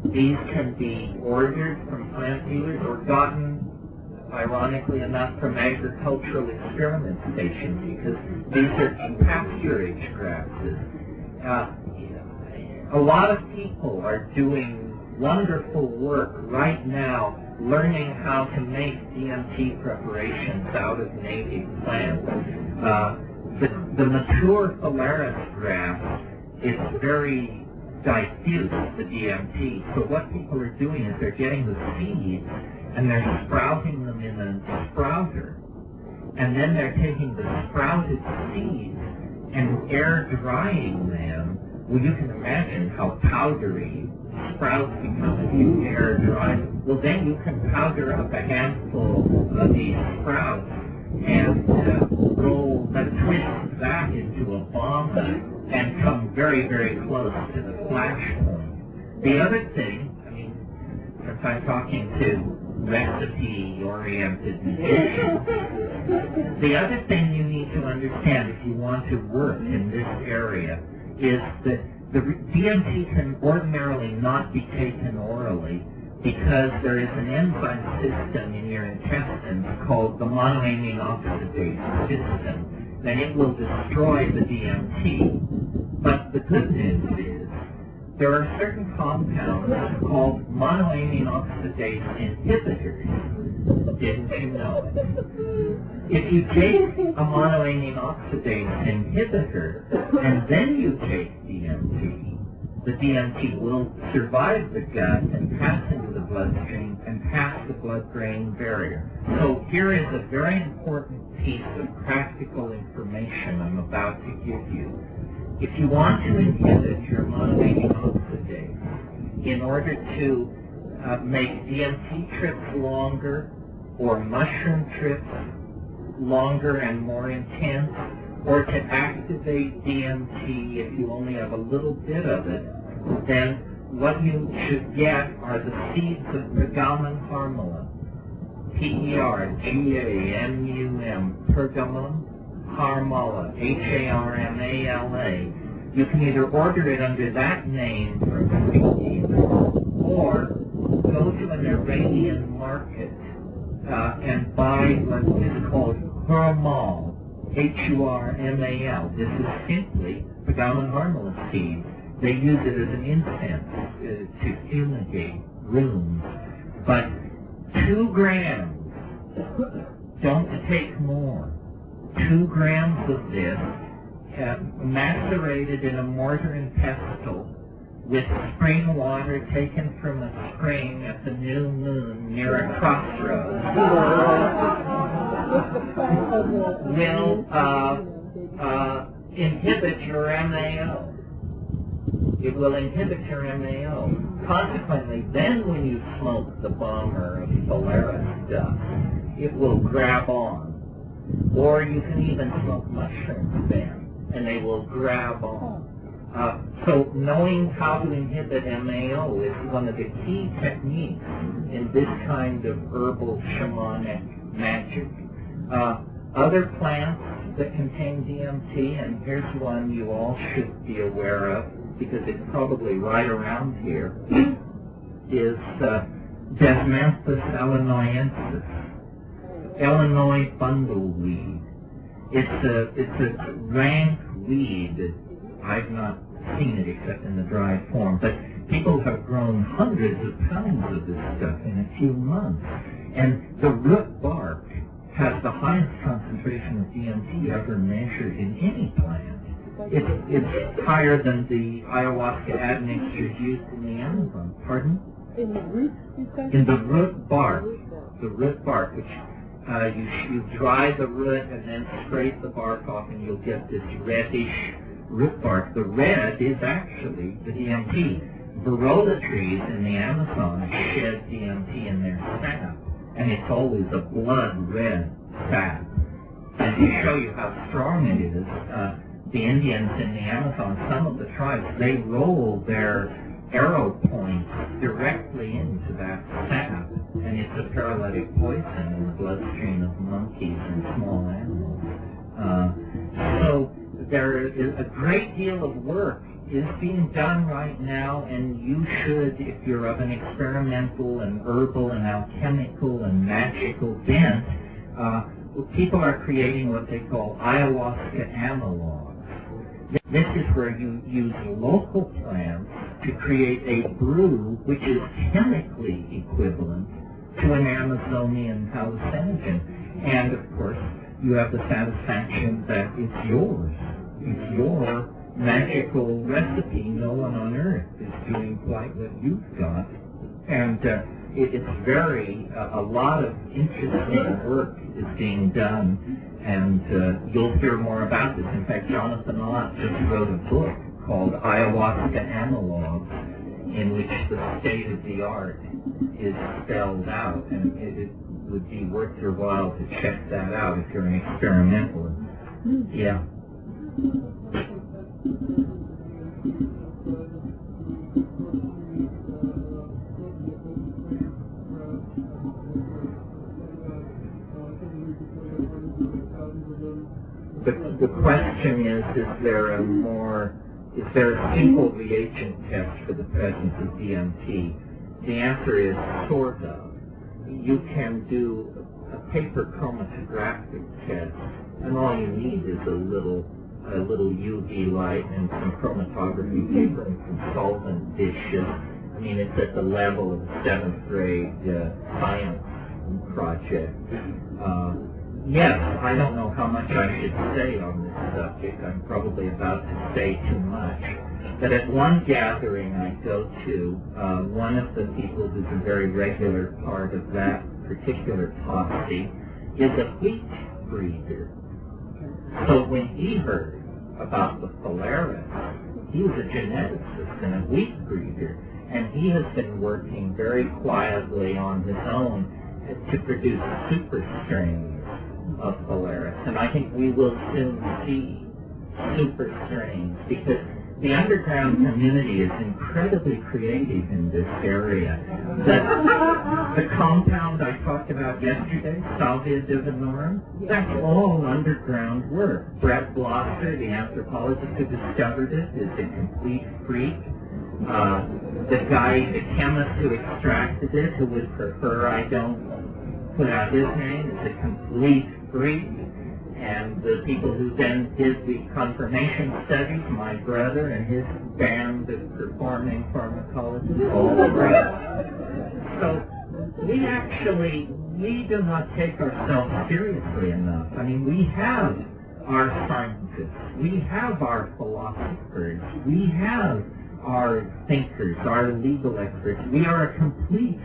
These can be ordered from plant dealers or gotten, ironically enough, from agricultural experiment stations, because these are pasturage grasses. A lot of people are doing wonderful work right now learning how to make DMT preparations out of native plants. The mature Phalaris grass is very diffuse, the DMT. So what people are doing is they're getting the seeds and they're sprouting them in a sprouter. And then they're taking the sprouted seeds and air drying them. Well, you can imagine how powdery sprouts become if you air dry. Well, then you can powder up a handful of these sprouts and twist that into a bomb and come very, very close to the flash point. The other thing, I mean, since I'm talking to recipe-oriented musicians, the other thing you need to understand if you want to work in this area is that The DMT can ordinarily not be taken orally because there is an enzyme system in your intestines called the monoamine oxidase system, and it will destroy the DMT. But the good news is there are certain compounds called monoamine oxidase inhibitors. Didn't you know it? If you take a monoamine oxidase inhibitor and then you take DMT, the DMT will survive the gut and pass into the bloodstream and pass the blood-brain barrier. So here is a very important piece of practical information I'm about to give you. If you want to inhibit your monoamine oxidase in order to make DMT trips longer or mushroom trips longer and more intense, or to activate DMT if you only have a little bit of it, then what you should get are the seeds of Pergamum harmala. P-E-R-G-A-M-U-M, Pergamum harmala, H-A-R-M-A-L-A. You can either order it under that name from the retailer, or go to an Iranian market and buy what is called Hurmal, H-U-R-M-A-L. This is simply Pergamum harmala seed. They use it as an incense to fumigate rooms. But 2 grams, don't take more. 2 grams of this macerated in a mortar and pestle with spring water taken from a spring at the new moon near a crossroads will inhibit your MAO. It will inhibit your MAO. Consequently, then when you smoke the bomber of Polaris stuff, it will grab on. Or you can even smoke mushrooms then, and they will grab on. So knowing how to inhibit MAO is one of the key techniques in this kind of herbal shamanic magic. Other plants that contain DMT, and here's one you all should be aware of because it's probably right around here, is Desmanthus illinoisensis, Illinois bundleweed. It's a rank weed. I've not seen it except in the dry form, but people have grown hundreds of pounds of this stuff in a few months. And the root bark has the highest concentration of DMT ever measured in any plant. It's higher than the ayahuasca admixtures used in the Amazon. Pardon? In the root, you said? In the root bark. The root bark, which you dry the root and then scrape the bark off, and you'll get this reddish root bark. The red is actually the DMT. Barola trees in the Amazon shed DMT in their sap, and it's always a blood red sap. And to show you how strong it is, the Indians in the Amazon, some of the tribes, they roll their arrow points directly into that sap, and it's a paralytic poison in the bloodstream of monkeys and small animals. So there is a great deal of work is being done right now, and you should, if you're of an experimental and herbal and alchemical and magical bent, people are creating what they call ayahuasca analogs. This is where you use local plants to create a brew which is chemically equivalent to an Amazonian hallucinogen. And of course, you have the satisfaction that it's yours. It's your magical recipe. No one on earth is doing quite what you've got. And it's very, a lot of interesting work is being done, and you'll hear more about this. In fact, Jonathan Ott just wrote a book called Ayahuasca Analogs, in which the state of the art is spelled out, and it would be worth your while to check that out if you're an experimentalist. Yeah. The question is there a more is there a simple reagent test for the presence of DMT? The answer is sort of. You can do a paper chromatographic test, and all you need is a little UV light and some chromatography paper and some solvent dishes. I mean, it's at the level of a 7th grade science project. Yes, I don't know how much I should say on this subject. I'm probably about to say too much. But at one gathering I go to, one of the people who's a very regular part of that particular posse is a wheat breeder. So when he heard about the Polaris, he was a geneticist and a wheat breeder, and he has been working very quietly on his own to produce super strains of Polaris. And I think we will soon see super strains, because the underground community is incredibly creative in this area. The compound I talked about yesterday, Salvia divinorum, that's all underground work. Brett Blosser, the anthropologist who discovered it, is a complete freak. The chemist who extracted it, who would prefer I don't put out his name, is a complete freak. And the people who then did the confirmation studies, my brother and his band of performing pharmacologists, all around. So we do not take ourselves seriously enough. I mean, we have our scientists, we have our philosophers, we have our thinkers, our legal experts. We are a complete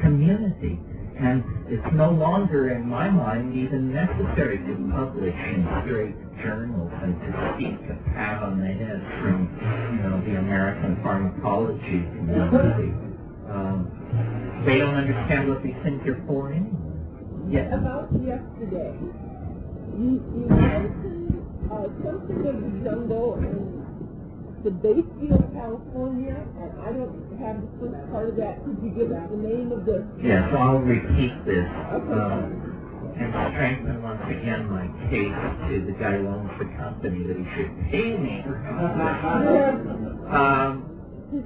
community. And it's no longer, in my mind, even necessary to publish in straight journals and to seek a pat on the head from, the American pharmacology community. They don't understand what these things are for anyway. Yes. About yesterday, you mentioned something of the jungle in the Bayfield, California, and I don't have the first part of that. Could you give us the name of the... Yes, I'll repeat this and strengthen once again my case to the guy who owns the company that he should pay me for help.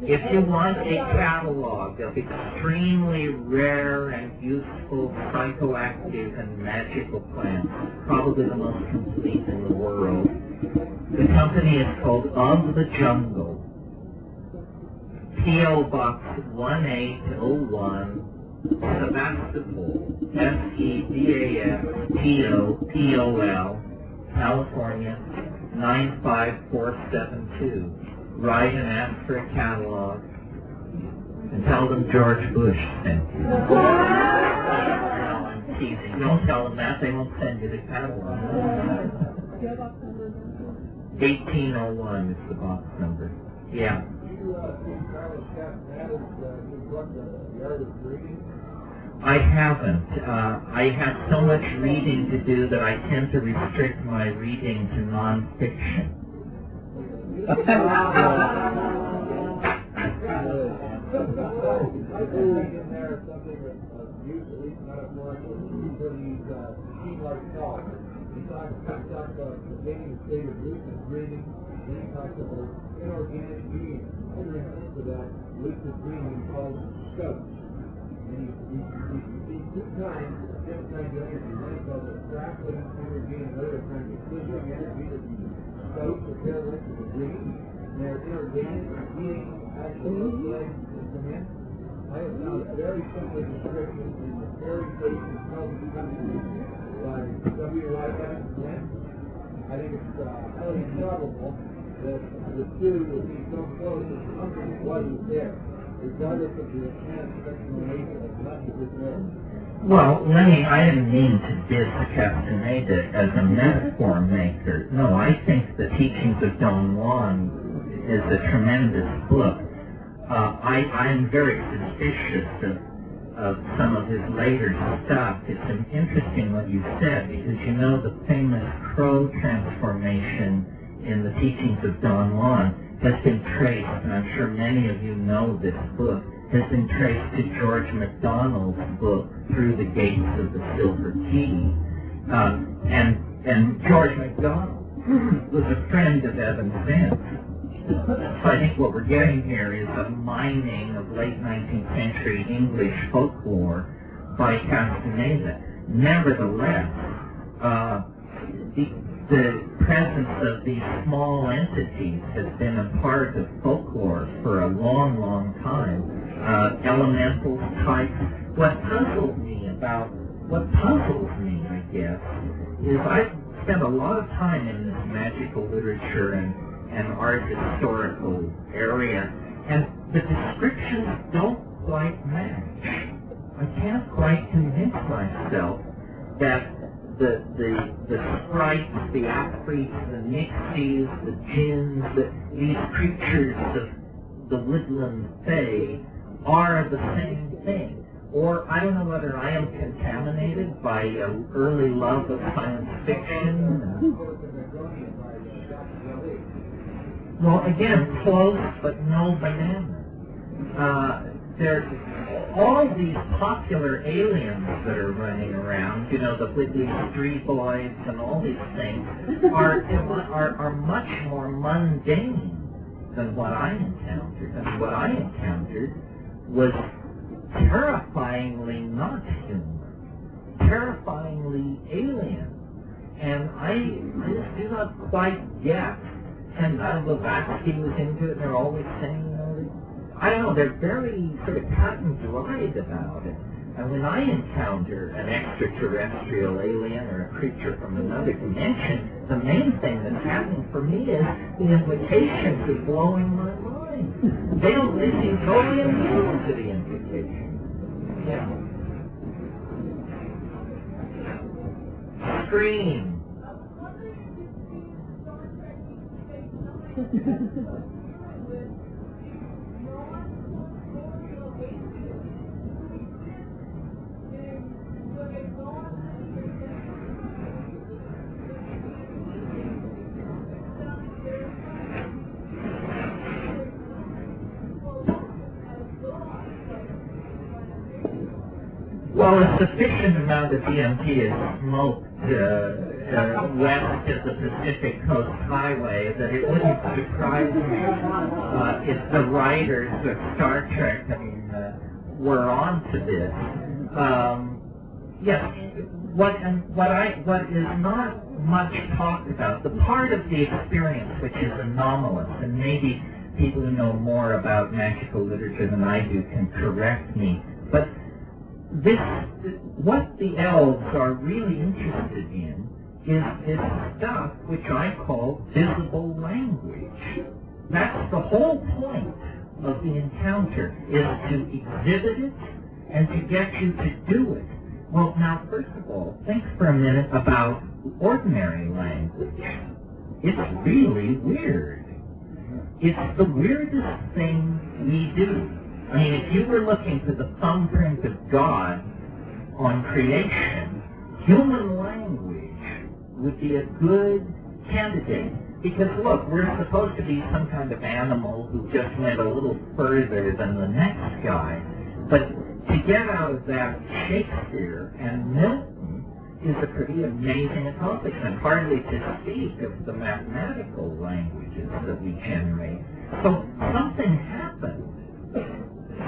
If you want a catalog of extremely rare and useful psychoactive and magical plants, probably the most complete in the world, the company is called Of the Jungle, P.O. Box 1801, Sebastopol, Sebastopol, California, 95472. Write and ask for a catalog, and tell them George Bush sent you. No, I'm teasing. Don't tell them that, they won't send you the catalog. 1801 is the box number. Yeah. I haven't. I have so much reading to do that I tend to restrict my reading to nonfiction. I think in there something of use, at least metaphorically, for these machine-like thoughts. He talks about maintaining a state of lucid dreaming, then he talks about inorganic beings entering into that lucid dreaming called scopes. And he two times, different kinds of energy. One he calls it crackling energy, and another kind of sizzling energy that you scopes or characteristics of the dream. And they're inorganic beings actually like come in. I have found a very similar description in the fairy tales and Celtic countries by W. Lycott and Glenn. I think it's highly probable that the two would be so close that something wasn't there, regardless of the apparent sexual nature of much of this world. Well, Lenny, I didn't mean to diss Castaneda as a metaphor maker. No, I think the Teachings of Don Juan is a tremendous book. I'm very suspicious of some of his later stuff. It's interesting what you said, because the famous crow transformation in the Teachings of Don Juan has been traced, and I'm sure many of you know this book, has been traced to George MacDonald's book, Through the Gates of the Silver Key. And George MacDonald was a friend of Evan Vance. So I think what we're getting here is a mining of late 19th century English folklore by Castaneda. Nevertheless, the presence of these small entities has been a part of folklore for a long, long time. Elemental types. What puzzles me, I guess, is I've spent a lot of time in this magical literature and art historical area, and the descriptions don't quite match. I can't quite convince myself that the sprites, the afrits, the nixies, the jinns, these creatures of the woodland fae are the same thing. Or I don't know whether I am contaminated by an early love of science fiction. Well, again, close, but no banana. There's all these popular aliens that are running around, you know, the Whitley Street Boys and all these things, are much more mundane than what I encountered. And what I encountered was terrifyingly not human, terrifyingly alien. And I just do not quite get, and Blavatsky was into it, and they're always saying, you know, I don't know, they're very sort of cut and dried about it. And when I encounter an extraterrestrial alien or a creature from another dimension, the main thing that's happening for me is the implications are blowing my mind. They seem totally immune to the implications. Yeah. Scream. Well, a sufficient amount of DMT is smoked west of the Pacific Coast Highway that it wouldn't surprise me if the writers of Star Trek, were on to this. Yes, what is not much talked about, the part of the experience which is anomalous, and maybe people who know more about magical literature than I do can correct me, but what the elves are really interested in is this stuff which I call visible language. That's the whole point of the encounter, is to exhibit it and to get you to do it. Well, now, first of all, think for a minute about ordinary language. It's really weird. It's the weirdest thing we do. I mean, if you were looking for the thumbprint of God on creation, human language would be a good candidate. Because, look, we're supposed to be some kind of animal who just went a little further than the next guy. But to get out of that Shakespeare and Milton is a pretty amazing accomplishment, hardly to speak of the mathematical languages that we generate. So something happened.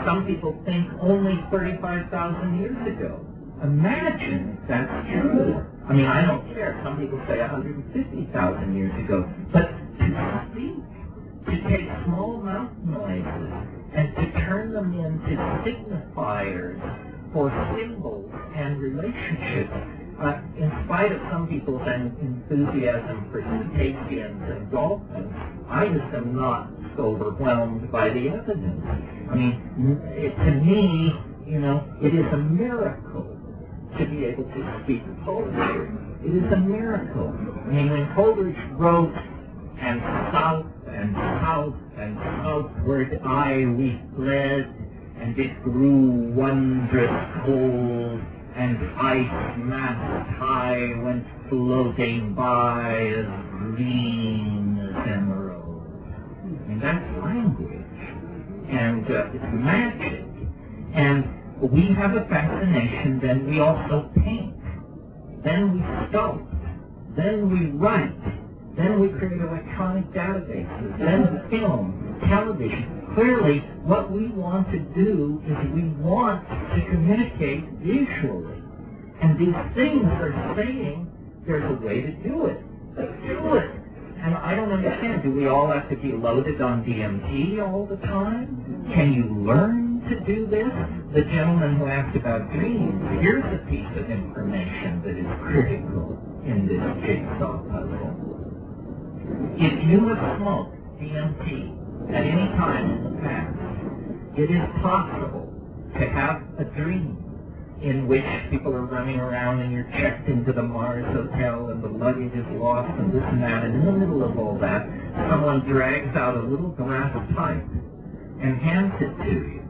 Some people think only 35,000 years ago. Imagine if that's true. I mean, I don't care. Some people say 150,000 years ago. But to speak, to take small mouth noises and to turn them into signifiers for symbols and relationships, in spite of some people's enthusiasm for cetaceans and dolphins, I just am not overwhelmed by the evidence. I mean, to me, you know, it is a miracle to be able to speak poetry. It is a miracle. I mean, when Coleridge wrote, and south and south and southward we fled, and it grew wondrous cold, and ice mast high went floating by as green as emerald. I mean, that's language, and it's magic. And we have a fascination, then we also paint, then we sculpt, then we write, Then we create electronic databases, then film, television. Clearly, what we want to do is we want to communicate visually. And these things are saying there's a way to do it. Let's do it. And I don't understand. Do we all have to be loaded on DMT all the time? Can you learn to do this? The gentleman who asked about dreams, here's a piece of information that is critical in this jigsaw puzzle. If you have smoked DMT at any time in the past, it is possible to have a dream in which people are running around and you're checked into the Mars Hotel and the luggage is lost and this and that, and in the middle of all that, someone drags out a little glass pipe and hands it to you.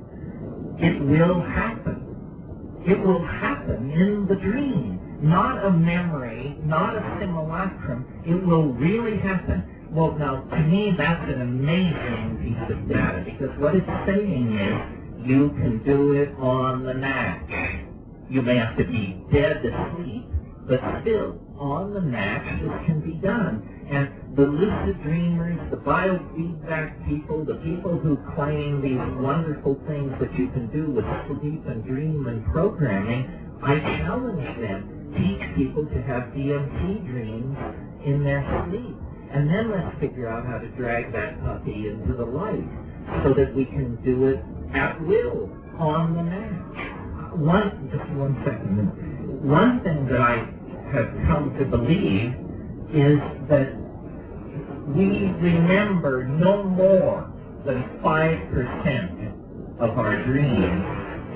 It will happen. It will happen in the dream. Not a memory, not a simulacrum. It will really happen. Well, now, to me, that's an amazing piece of data, because what it's saying is you can do it on the natch. You may have to be dead asleep, but still, on the natch, this can be done. And the lucid dreamers, the biofeedback people, the people who claim these wonderful things that you can do with sleep and dream and programming, I challenge them. Teach people to have DMT dreams in their sleep. And then let's figure out how to drag that puppy into the light so that we can do it at will on the natch. Just 1 second. One thing that I have come to believe is that we remember no more than 5% of our dreams,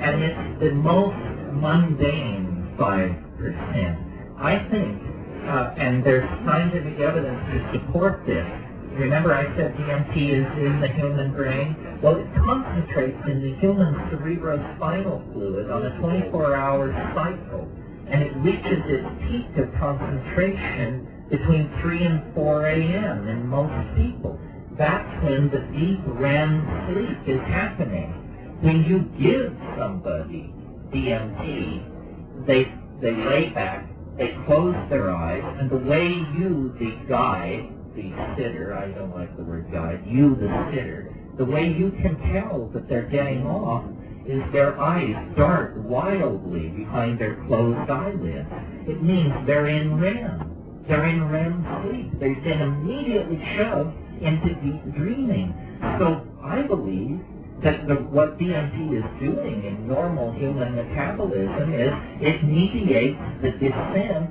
and it's the most mundane 5%. I think, and there's scientific evidence to support this. Remember I said DMT is in the human brain? Well, it concentrates in the human cerebrospinal fluid on a 24-hour cycle, and it reaches its peak of concentration between 3 and 4 a.m. in most people. That's when the deep REM sleep is happening. When you give somebody DMT, they lay back, they close their eyes, and the way you, the guide, the sitter, I don't like the word guide, you, the sitter, the way you can tell that they're getting off is their eyes dart wildly behind their closed eyelids. It means they're in REM. They're in REM sleep. They've been immediately shoved into deep dreaming. So I believe that what DMT is doing in normal human metabolism is it mediates the descent,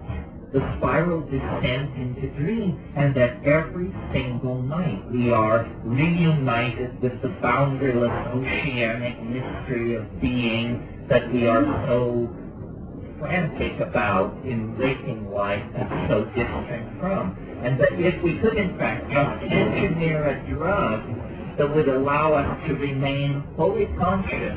the spiral descent into dream, and that every single night we are reunited with the boundaryless oceanic mystery of being that we are so frantic about in waking life and so distant from. And that if we could in fact just engineer a drug that would allow us to remain fully conscious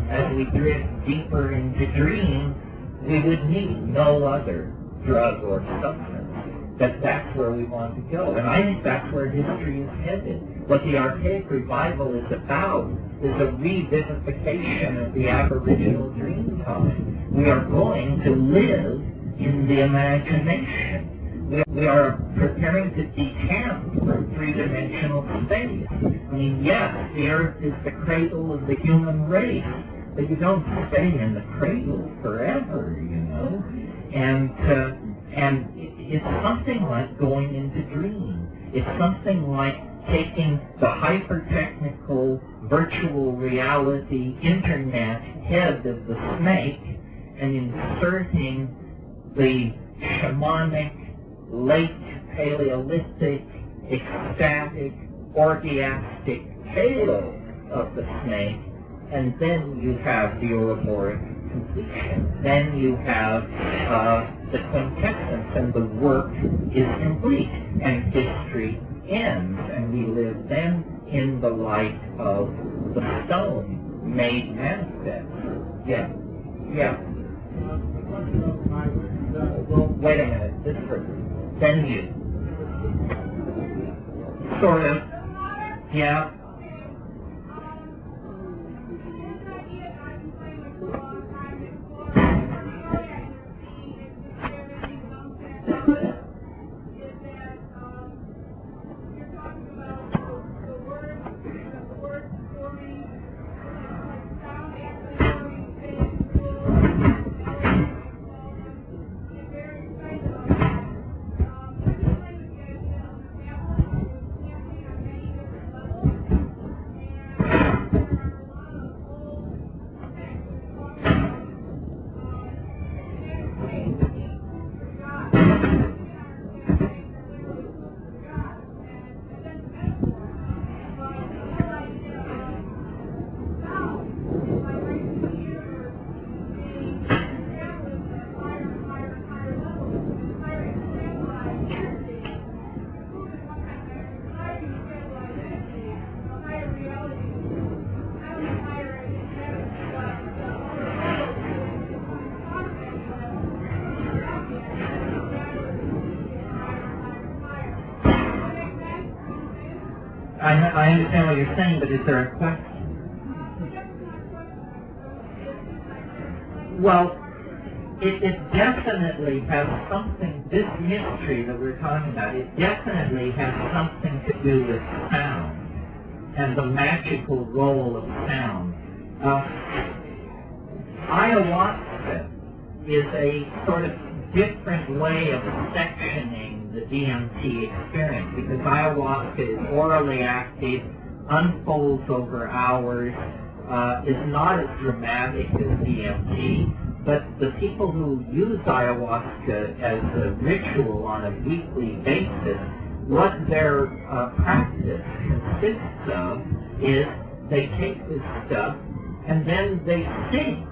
as we drift deeper into dream, we would need no other drug or substance. That's where we want to go. And I think that's where history is headed. What the archaic revival is about is a revivification of the aboriginal dream time. We are going to live in the imagination. We are preparing to decamp from three-dimensional space. I mean, yes, the Earth is the cradle of the human race, but you don't stay in the cradle forever, you know. And it's something like going into dream. It's something like taking the hyper-technical virtual reality internet head of the snake and inserting the shamanic, late Paleolithic, ecstatic, orgiastic halo of the snake, and then you have the Ouroboros completion. Then you have the quintessence, and the work is complete, and history ends, and we live then in the light of the stone made manifest. Yeah. Well, wait a minute. This person. Then you. Sort of. Yeah. I understand what you're saying, but is there a question? Well, it definitely has something, this mystery that we're talking about, it definitely has something to do with sound and the magical role of sound. Ayahuasca is a sort of different way of sectioning the DMT experience because ayahuasca is orally active, unfolds over hours, is not as dramatic as DMT, but the people who use ayahuasca as a ritual on a weekly basis, what their practice consists of is they take this stuff and then they sing.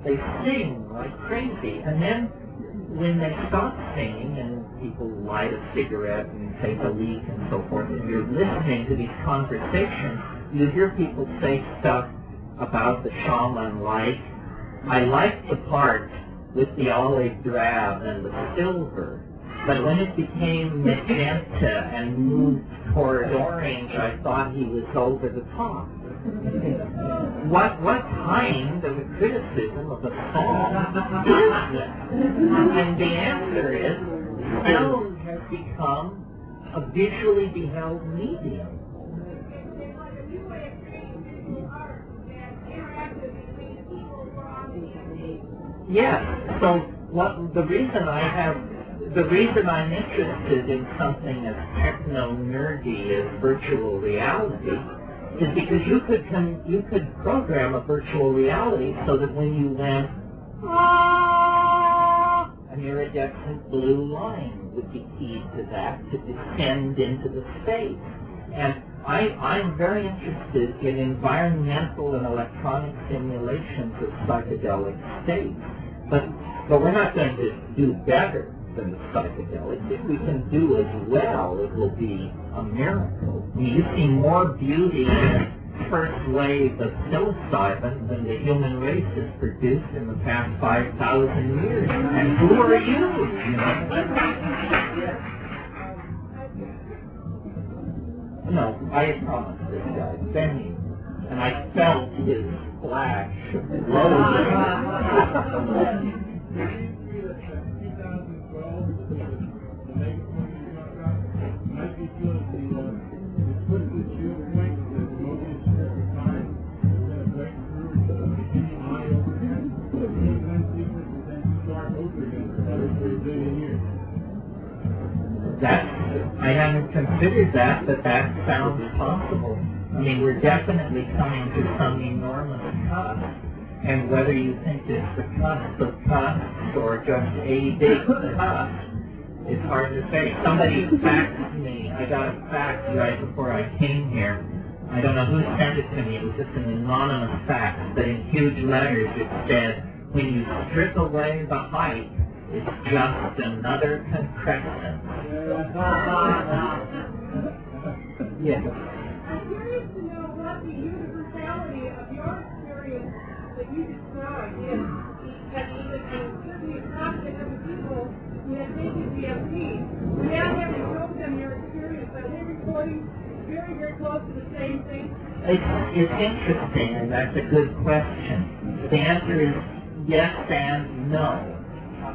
They sing like crazy. And then when they stop singing and people light a cigarette and take a leak and so forth, and you're listening to these conversations, you hear people say stuff about the shaman like, I like the part with the olive drab and the silver, but when it became magenta and moved toward orange, I thought he was over the top. What kind of a criticism of a song is this? And the answer is, sound has become a visually beheld medium. Yes. So the reason I'm interested in something as techno-nerdy as virtual reality is because you could program a virtual reality so that when you went an iridescent blue line would be keyed to that to descend into the space. And I'm very interested in environmental and electronic simulations of psychedelic states. But we're not going to do better than the psychedelics. If we can do as well, it will be a miracle. I mean, you see more beauty in the first wave of psilocybin than the human race has produced in the past 5,000 years. And who are you? No, I promised this guy, Benny, and I felt his flash of rose. I haven't considered that, but that sounds possible. I mean, we're definitely coming to some enormous cusp, and whether you think it's the cusp of cusps or just a big cusp, it's hard to say. Somebody faxed me. I got a fax right before I came here. I don't know who sent it to me. It was just an anonymous fax, but in huge letters it said, when you strip away the height, it's just another concrescence. Yes. I'm curious to know what the universality of your experience that you described is. That you certainly talk to other people who have taken DMT. Without having told them your experience, are they reporting very, very close to the same thing? It's interesting, and that's a good question. The answer is yes and no.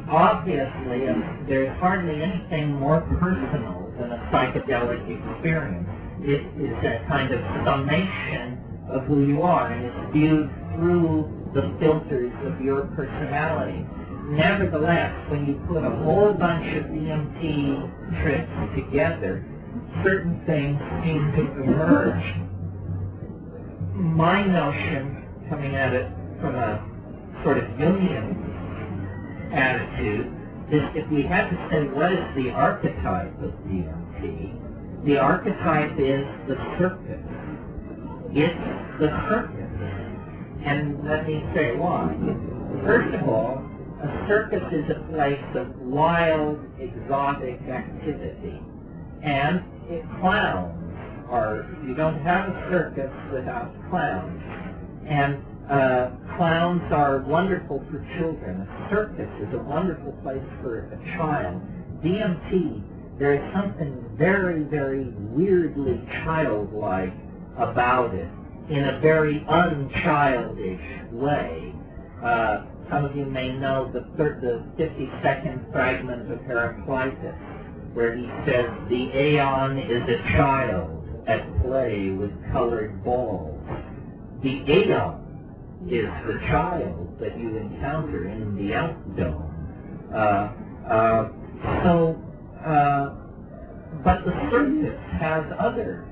Obviously, there's hardly anything more personal than a psychedelic experience. It is a kind of summation of who you are, and it's viewed through the filters of your personality. Nevertheless, when you put a whole bunch of DMT trips together, certain things seem to emerge. My notion, coming at it from a sort of Jungian attitude, is if we had to say what is the archetype of DMT, the archetype is the circus. It's the circus. And let me say why. First of all, a circus is a place of wild, exotic activity. And clowns are, you don't have a circus without clowns. And clowns are wonderful for children. A circus is a wonderful place for a child. DMT There is something very, very weirdly childlike about it in a very unchildish way. Some of you may know the 52nd fragment of Heraclitus, where he says, the Aeon is a child at play with colored balls. The Aeon is the child that you encounter in the outdome. But the circus has other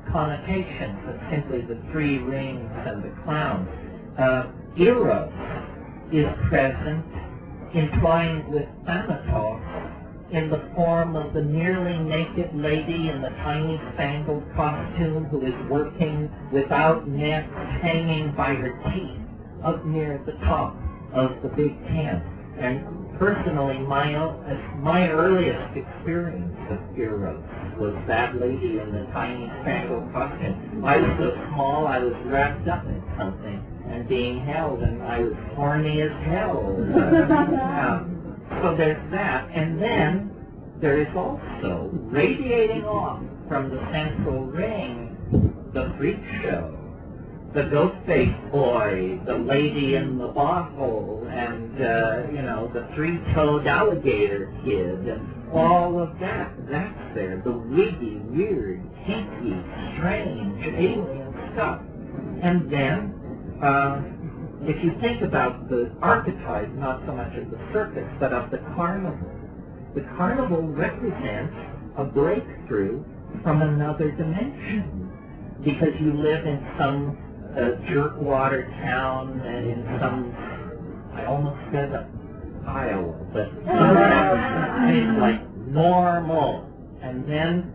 connotations than simply the three rings and the clown. Eros is present, entwined with Thanatos, in the form of the nearly naked lady in the tiny spangled costume who is working without nets, hanging by her teeth up near the top of the big tent. And personally, my earliest experience of Eros was that lady in the tiny spangled costume. I was so small, I was wrapped up in something and being held, and I was horny as hell. So there's that, and then there is also, radiating off from the central ring, the freak show. The ghost-faced boy, the lady in the bottle, and, the three-toed alligator kid, and all of that, that's there. The wiggy, weird, kinky, strange, alien stuff. And then, if you think about the archetype, not so much of the circus, but of the carnival represents a breakthrough from another dimension. Because you live in some jerkwater town, in some, I almost said Iowa, but it's like normal. And then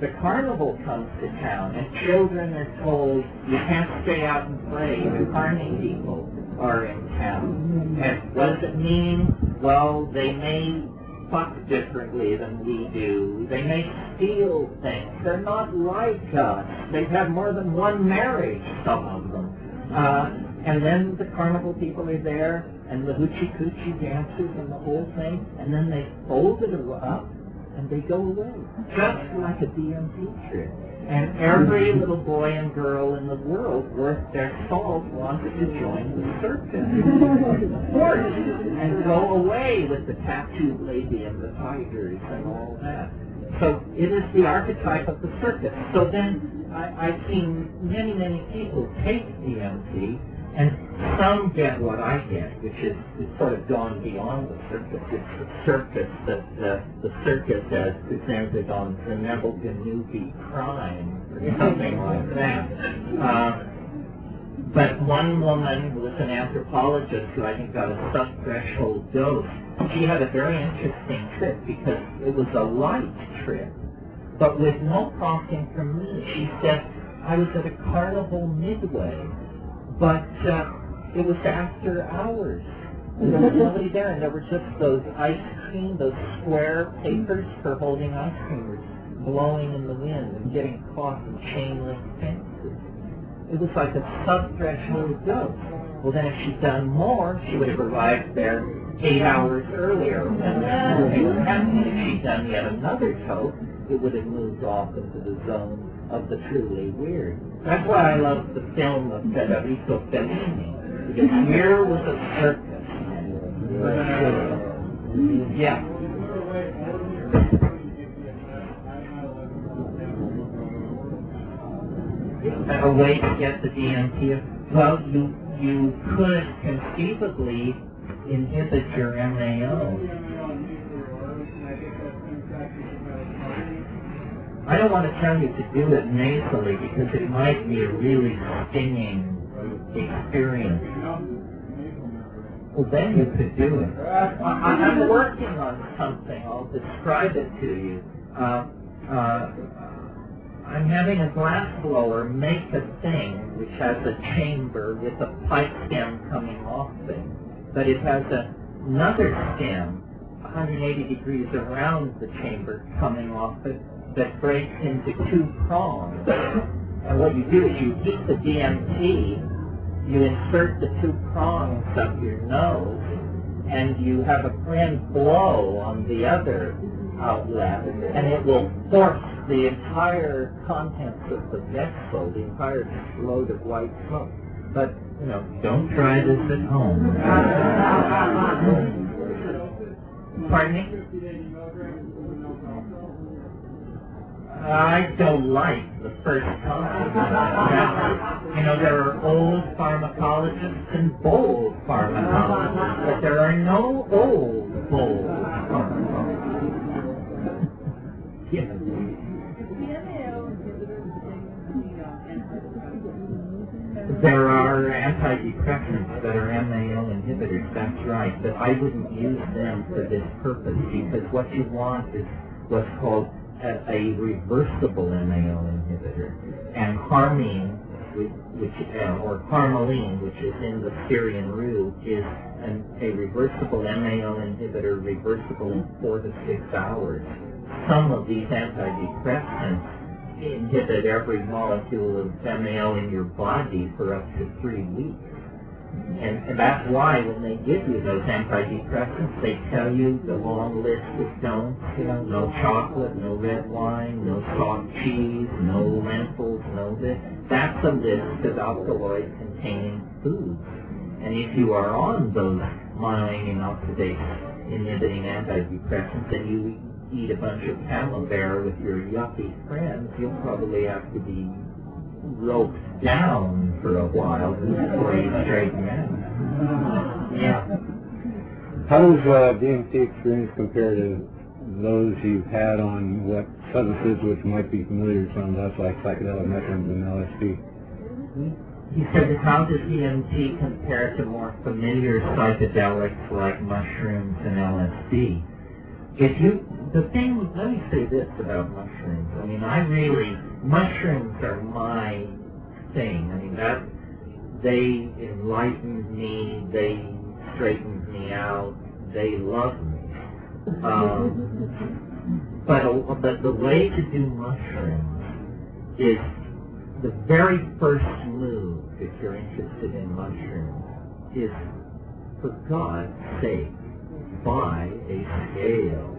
the carnival comes to town, and children are told, you can't stay out and play, the carny people are in town. And what does it mean? Well, they may fuck differently than we do. They may steal things. They're not like us. They've had more than one marriage, some of them. And then the carnival people are there, and the hoochie-coochie dances and the whole thing, and then they fold it up, and they go away, just like a DMT trip. And every little boy and girl in the world worth their salt wants to join the circus, of course, and go away with the tattooed lady and the tigers and all that. So it is the archetype of the circus. So then I've seen many, many people take DMT, and some get what I get, which is it's sort of gone beyond the circus. It's the circus that the circus as presented on the Neville Ganubi crime, or something like that. But one woman who was an anthropologist who I think got a sub-threshold dose, she had a very interesting trip because it was a light trip, but with no prompting from me. She said, I was at a carnival midway, but it was after hours. There was nobody there, and there were just those ice cream, those square papers for holding ice creamers blowing in the wind and getting caught in chain link fences. It was like a sub-threshold dose. Well, then if she'd done more, she would have arrived there 8 hours earlier. And if she'd done yet another dose, it would have moved off into the zone of the truly weird. That's why I love the film of Federico Fellini, because here was a circus. Yeah. A way to get the DMT? Well, you could conceivably inhibit your MAO. I don't want to tell you to do it nasally because it might be a really stinging experience. Well, then you could do it. I'm working on something. I'll describe it to you. I'm having a glass blower make a thing which has a chamber with a pipe stem coming off it. But it has another stem 180 degrees around the chamber coming off it that breaks into two prongs. And what you do is you heat the DMT, you insert the two prongs up your nose, and you have a friend blow on the other outlet, and it will force the entire contents of the vessel, the entire load of white smoke. But, you know, don't try this at home. Pardon me? I don't like the first concept. You know, there are old pharmacologists and bold pharmacologists, but there are no old, bold pharmacologists. Yeah. There are antidepressants that are MAO inhibitors, that's right, but I wouldn't use them for this purpose because what you want is what's called a reversible MAO inhibitor. And harmine, or harmaline, which is in the Syrian root, is a reversible MAO inhibitor, reversible in 4 to 6 hours. Some of these antidepressants inhibit every molecule of MAO in your body for up to 3 weeks. And that's why when they give you those antidepressants, they tell you the long list of don'ts, you know, no chocolate, no red wine, no soft cheese, no lentils, no this. That's a list of alkaloid-containing foods. And if you are on those monoamine oxidase inhibiting antidepressants and you eat a bunch of camembert with your yuppie friends, you'll probably have to be roped down for a while before you straighten out. Yeah. How does DMT experience compare to those you've had on what substances which might be familiar to some of us, like psychedelic mushrooms and LSD? He said, how does DMT compare to more familiar psychedelics like mushrooms and LSD? Let me say this about mushrooms. I mean, mushrooms are my thing. I mean, they enlightened me, they straightened me out, they love me. But the way to do mushrooms is the very first move, if you're interested in mushrooms, is, for God's sake, buy a scale.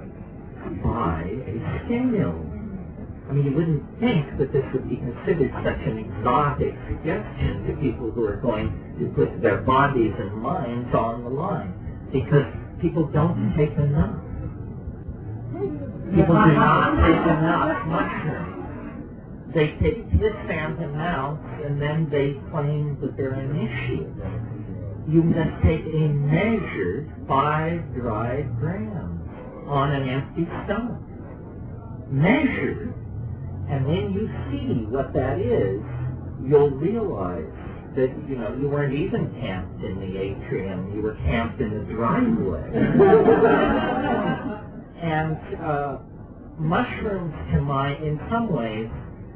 Buy a scale. I mean, you wouldn't think that this would be considered such an exotic suggestion to people who are going to put their bodies and minds on the line, because people don't take enough. People do not take enough mushrooms. They take this amount and then they claim that they're initiated. You must take a measured 5 dried grams on an empty stomach. Measured. And when you see what that is, you'll realize that, you know, you weren't even camped in the atrium, you were camped in the driveway. And mushrooms in some ways,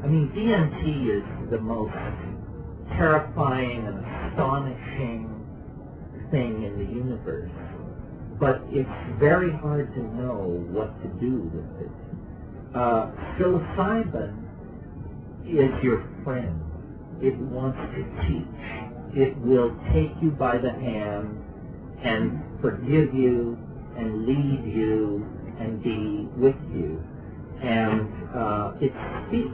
I mean, DMT is the most terrifying and astonishing thing in the universe. But it's very hard to know what to do with it. Psilocybin is your friend. It wants to teach. It will take you by the hand and forgive you and lead you and be with you. And it speaks.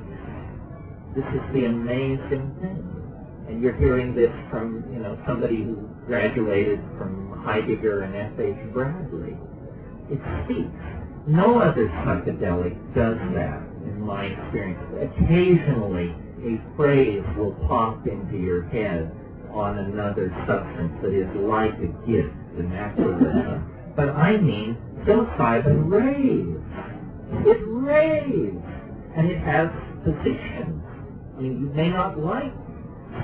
This is the amazing thing. And you're hearing this from, you know, somebody who graduated from Heidegger and F.H. Bradley. It speaks. No other psychedelic does that, in my experience. Occasionally, a phrase will pop into your head on another substance that is like a gift, an aphorism. But I mean, psilocybin raves. It raves. And it has positions. I mean, you may not like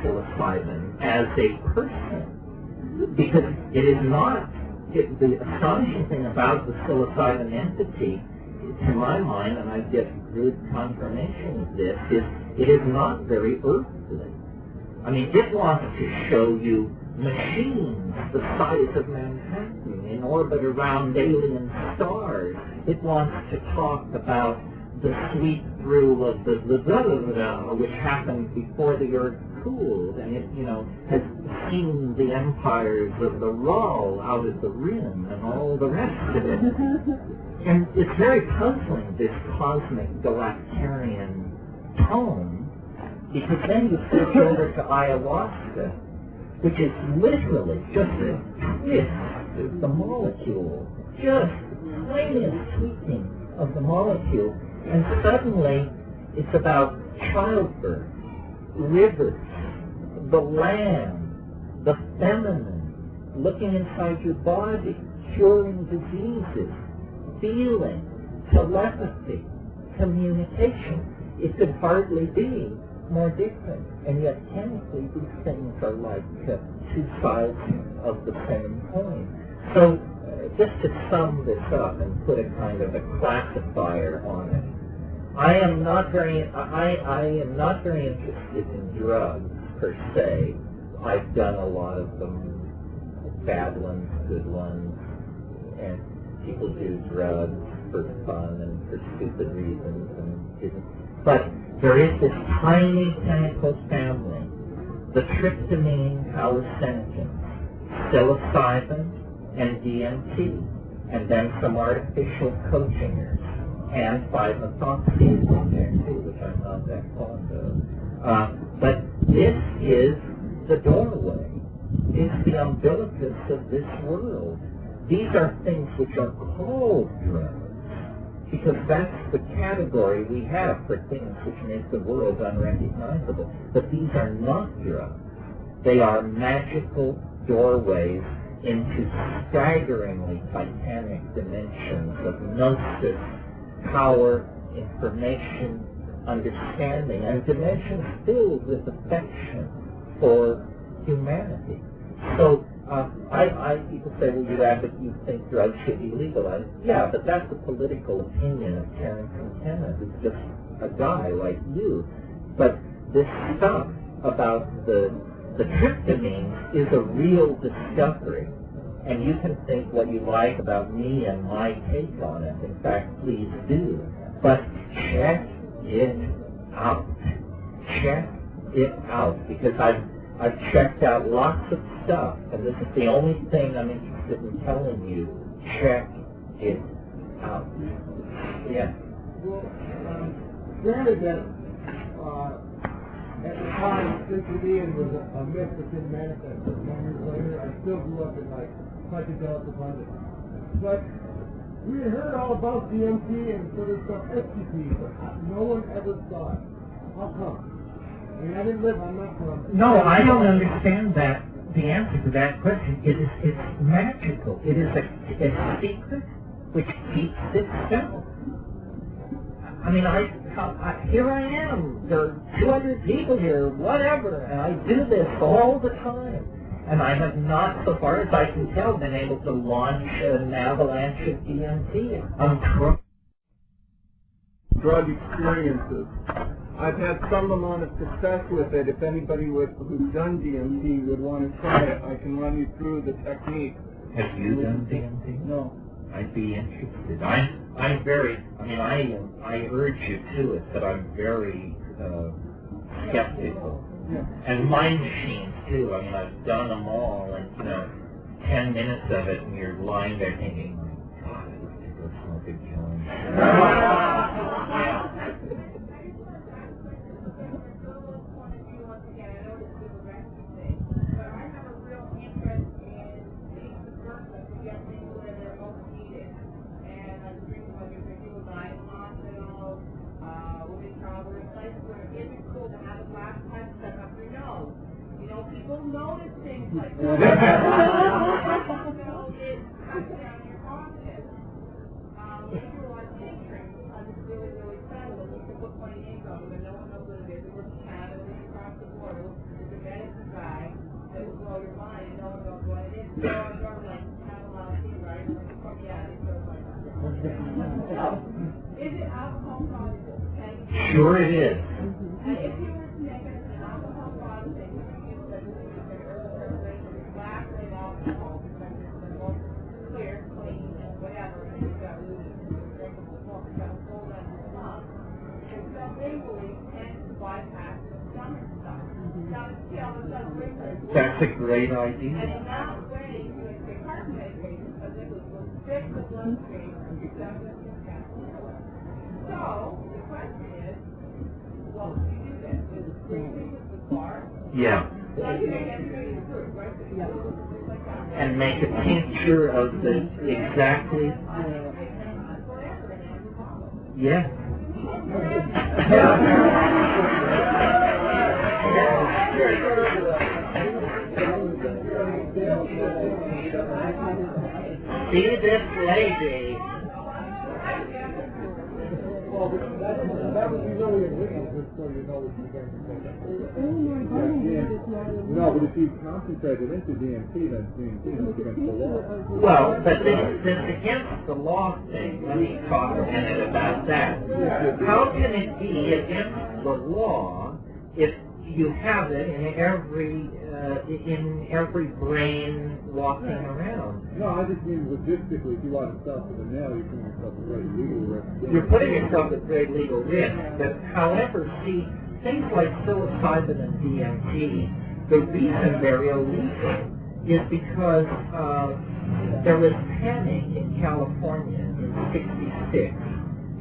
psilocybin as a person, because it is not. The astonishing thing about the psilocybin entity, to my mind, and I get good confirmation of this, is it is not very earthly. I mean, it wants to show you machines the size of Manhattan in orbit around alien stars. It wants to talk about the sweep through of the which happened before the Earth cooled, and it, has seen the empires of the Raw out at the rim and all the rest of it. And it's very puzzling, this cosmic galactarian tone, because then you switch over to ayahuasca, which is literally just a twist of the molecule, just tiniest tweaking of the molecule, and suddenly it's about childbirth, rivers, the land, the feminine, looking inside your body, curing diseases, feeling, telepathy, communication. It could hardly be more different, and yet chemically these things are like two sides of the same coin. So just to sum this up and put a kind of a classifier on it, I am not very interested in drugs per se. I've done a lot of them, bad ones, good ones, and people do drugs for fun and for stupid reasons and isn't. But there is this tiny chemical family, the tryptamine hallucinogens, psilocybin and DMT, and then some artificial coachingers, and 5-methoxy is in there too, which I'm not that fond of. But this is the doorway, is the umbilicus of this world. These are things which are called drugs, because that's the category we have for things which make the world unrecognizable. But these are not drugs. They are magical doorways into staggeringly titanic dimensions of gnosis, power, information, understanding, and dimensions filled with affection for humanity. So people say, well, you think drugs should be legalized. Yeah, but that's a political opinion of Terence McKenna, who's just a guy like you. But this stuff about the tryptamine is a real discovery. And you can think what you like about me and my take on it. In fact, please do. But check it out. Check it out. Because I've checked out lots of stuff, and this is the only thing I'm interested in telling you. Check it out. Yeah. Well, granted that at the time, Cincinnati was a myth that didn't manifest. 10 years later, I still grew up in like psychedelic abundance. But we had heard all about DMT and sort of stuff, STP, but no one ever saw it. How come? I mean, I didn't live, I'm not from... No, I don't understand that. The answer to that question is it's magical. It is a secret which keeps itself. I mean, here I am. There are 200 people here, whatever, and I do this all the time. And I have not, so far as I can tell, been able to launch an avalanche of DMT. Drug experiences. I've had some amount of success with it. If anybody who's done DMT would want to try it, I can run you through the technique. Have you done DMT? No. I'd be interested. I'm very, I urge you to it, but I'm very skeptical. Yeah. And mind machines, too. I mean, I've done them all, and, 10 minutes of it, and you're lying there thinking, God, I wish to go smoke a joint. People notice things like that. It cuts down your confidence. If you're on pictures, it's really, really subtle. You can put my name on it, and no one knows what it is. It was Canada, across the border. There's a medicine guy that will blow your mind, and no one knows what it is. So I'm sort of like, right? Yeah, it's sort of like that. Is it alcohol soluble? Sure it is. And if you were to make it an alcohol product, then you can use it black and alcohol, because it's more clear, clean, and whatever, and you've got really drinkable form, you've got a full on the top. And so they really tend to bypass the That's a great idea. And in that way, you would take heart medication because it would restrict the bloodstream from your So, the question is, well, do you do that? Is it breathing with the bar? Yeah. And make a tincture of the exactly. Yeah. See this lady. Well, that would be really a witness, just so you know what you're going to say. No, but if you concentrated into DMT, then DMT is against the law. Well, but this against the law thing, let me talk a minute about that. How can it be against the law if you have it in every brain walking around? No, I just mean logistically, if you want to sell for the mail, you're putting yourself at great legal risk. You're putting yourself at great legal risk. But however, see, things like psilocybin and DMT, the reason they're illegal is because there was panic in California in '66.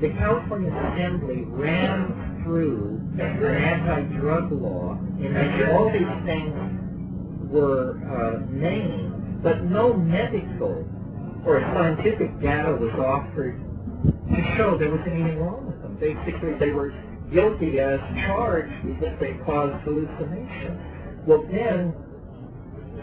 The California Assembly ran through an anti-drug law in which all these things were named, but no medical or scientific data was offered to show there was anything wrong with them. Basically, they were guilty as charged because they caused hallucination. Well, then,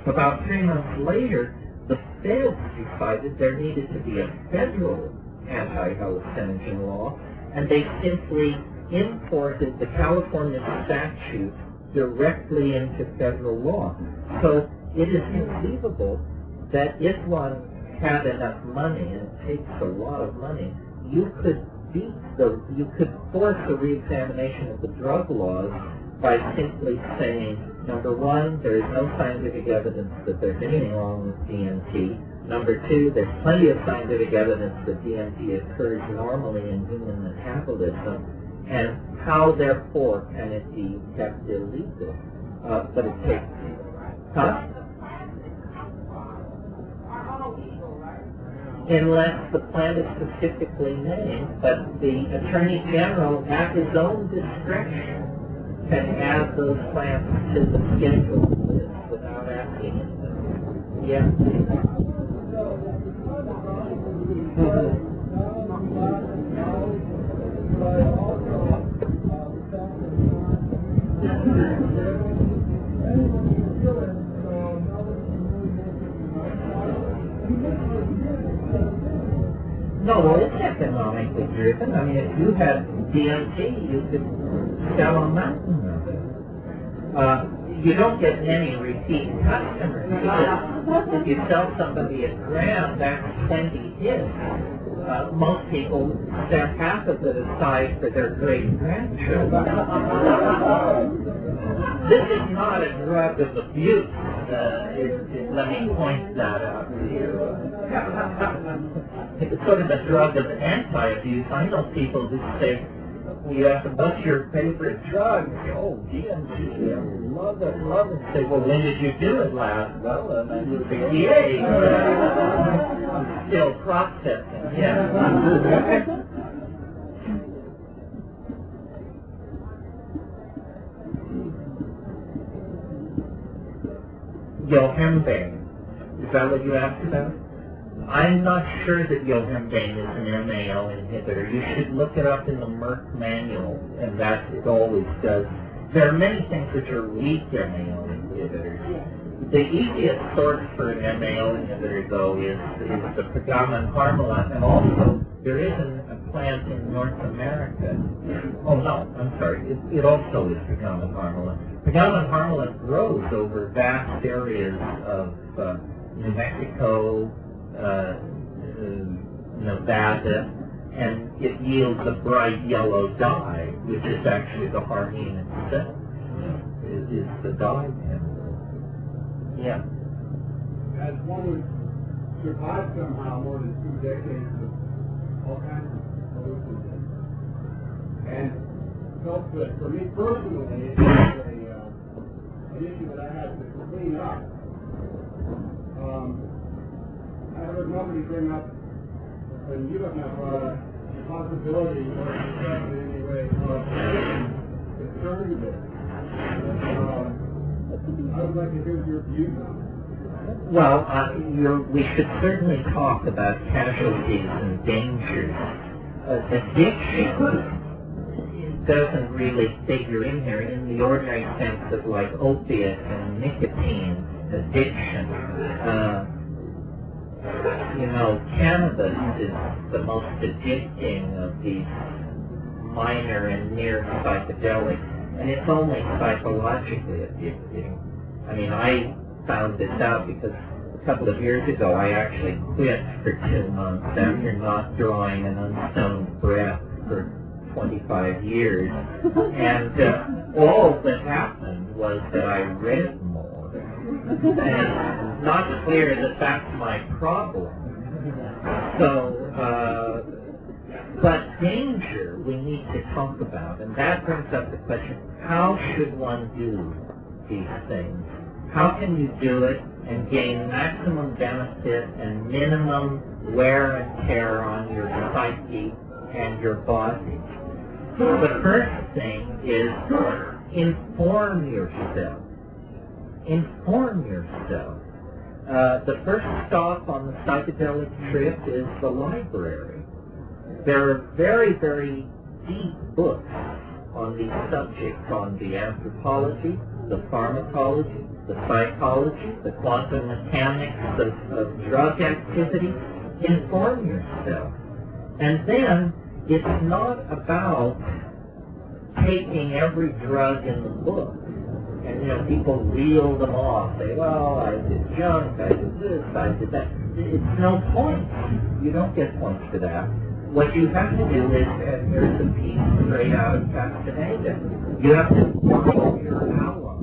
about 3 months later, the feds decided there needed to be a federal anti-hallucinogen law, and they simply imported the California statute directly into federal law. So it is conceivable that if one had enough money, and it takes a lot of money, you could force a reexamination of the drug laws by simply saying, number one, there is no scientific evidence that there's anything wrong with DMT. Number two, there's plenty of scientific evidence that DMT occurs normally in human metabolism, and how, therefore, can it be kept illegal? But it takes... Huh? Unless the plant is specifically named, but the Attorney General, at his own discretion, can add those plants to the schedule list without asking them. Yeah. No, well, it's economically driven. I mean, if you had DMT, you could sell a mountain of it. You don't get many repeat customers. Because if you sell somebody a gram, that's 20 hits. Most people set half of it aside for their great-grandchildren. This is not a drug of abuse. Let me point that out to you. It's sort of a drug of anti-abuse. I know people who say, you ask them, what's your favorite drug? Oh, DMT, I love it, love it. Say, well, when did you do it last? Well, I was 68. I'm still processing, yeah. Yohembane. Is that what you asked about? I'm not sure that yohembane is an MAO inhibitor. You should look it up in the Merck manual, and that it always does. There are many things which are weak MAO inhibitors. The easiest source for an MAO inhibitor, though, is the pregabalin harmala, and also there is a plant in North America. Oh no, I'm sorry. It also is pregabalin harmala. Pregabalin harmala grows over vast areas of New Mexico, Nevada, and it yields a bright yellow dye, which is actually the harmine itself, is the dye. Yeah. As one who survived somehow more than 2 decades of all kinds of hallucinogens, and felt that for me personally, to clean up. I heard nobody bring up, and you don't have the possibility or discussed in any way of concerning this. I would like to hear your views on it. Well, we should certainly talk about casualties and dangers. Addiction doesn't really figure in here in the ordinary sense of like opiate and nicotine addiction. Cannabis is the most addicting of these minor and near psychedelics, and it's only psychologically addicting. I mean, I found this out because a couple of years ago I actually quit for 2 months after not drawing an unstoned breath for 25 years, and all that happened was that I read more, and it's not clear that that's my problem. So, but danger we need to talk about, and that brings up the question, how should one do these things? How can you do it and gain maximum benefit and minimum wear and tear on your psyche and your body? The first thing is inform yourself. Inform yourself. The first stop on the psychedelic trip is the library. There are very, very deep books on these subjects, on the anthropology, the pharmacology, the psychology, the quantum mechanics of drug activity. Inform yourself. And then it's not about taking every drug in the book. And, people reel them off. Say, well, I did junk, I did this, I did that. It's no point. You don't get points for that. What you have to do is, and here's a piece straight out of Castaneda, you have to find your ally.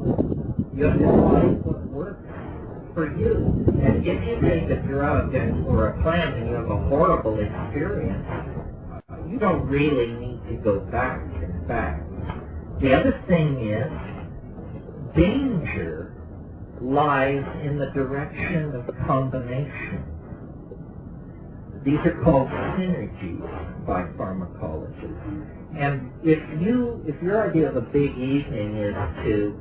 You have to find what works for you. And if you take a drug or a plant and you have a horrible experience, you don't really need to go back and back. The other thing is, danger lies in the direction of combination. These are called synergies by pharmacologists. And if your idea of a big evening is to,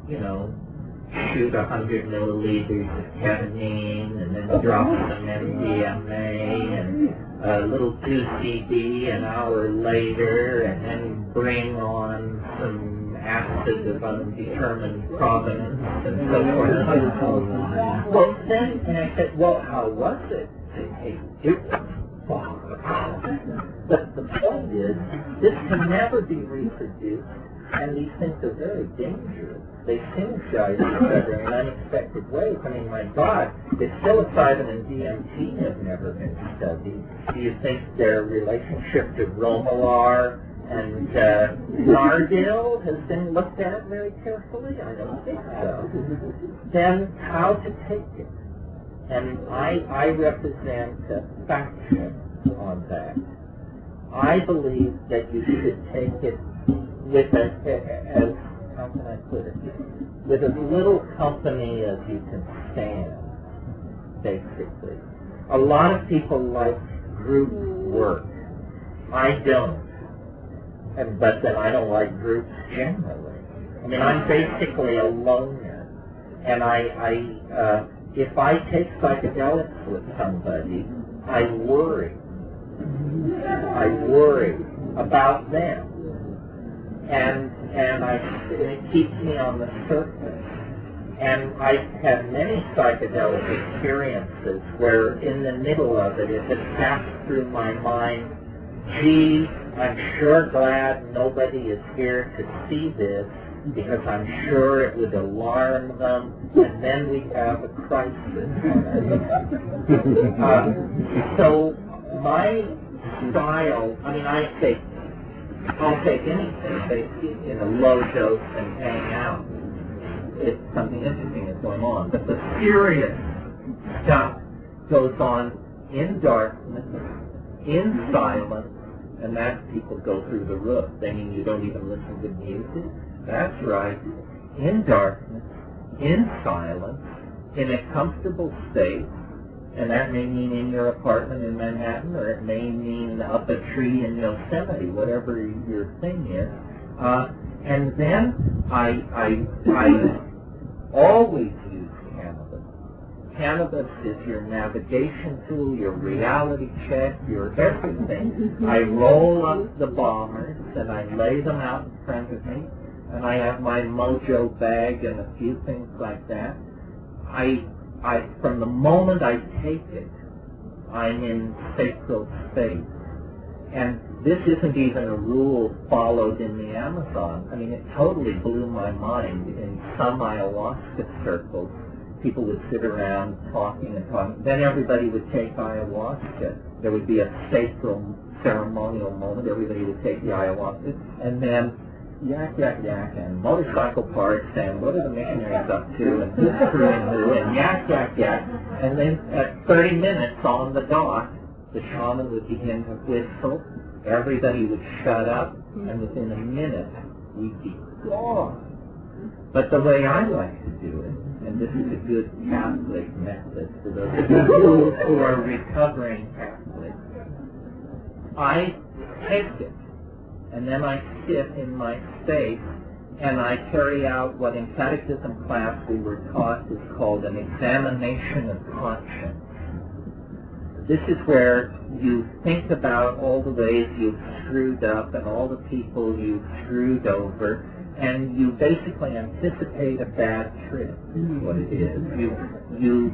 shoot 100 milliliters of ketamine and then drop some MDMA and a little 2CB an hour later and then bring on some acid of undetermined provenance and so forth. Well, then, and I said, well, how was it? It was far. But the point is, this can never be reproduced, and these things are very dangerous. They synergize each other in unexpected ways. I mean, my God, if psilocybin and DMT have never been studied, do you think their relationship to Romalar and Nardil has been looked at very carefully? I don't think so. Then how to take it? And I represent a faction on that. I believe that you should take it with as how can I put it? With as little company as you can stand, basically. A lot of people like group work. I don't. But then I don't like groups generally. I mean, I'm basically a loner. And if I take psychedelics with somebody, I worry. I worry about them. And it keeps me on the surface. And I've had many psychedelic experiences where in the middle of it, it has passed through my mind, gee, I'm sure glad nobody is here to see this, because I'm sure it would alarm them, and then we have a crisis. So my style, I mean, I'll take anything in a low dose and hang out if something interesting is going on. But the serious stuff goes on in darkness, in silence, and that people go through the roof. They mean you don't even listen to music? That's right. In darkness, in silence, in a comfortable state, and that may mean in your apartment in Manhattan, or it may mean up a tree in Yosemite, whatever your thing is. And then I always use cannabis. Cannabis is your navigation tool, your reality check, your everything. I roll up the bombers and I lay them out in front of me, and I have my mojo bag and a few things like that. From the moment I take it, I'm in sacred space. And this isn't even a rule followed in the Amazon. I mean, it totally blew my mind. In some ayahuasca circles, people would sit around talking and talking. Then everybody would take ayahuasca. There would be a sacred ceremonial moment. Everybody would take the ayahuasca. And then yak, and motorcycle parts, and what are the missionaries up to, and who's screwing who, and yak. And then at 30 minutes on the dot, the shaman would begin to whistle, everybody would shut up, and within a minute, we'd be gone. But the way I like to do it, and this is a good Catholic method for those of you who are recovering Catholics, I take it, and then I sit in my space, and I carry out what in catechism class we were taught is called an examination of conscience. This is where you think about all the ways you've screwed up and all the people you've screwed over, and you basically anticipate a bad trip, is what it is. You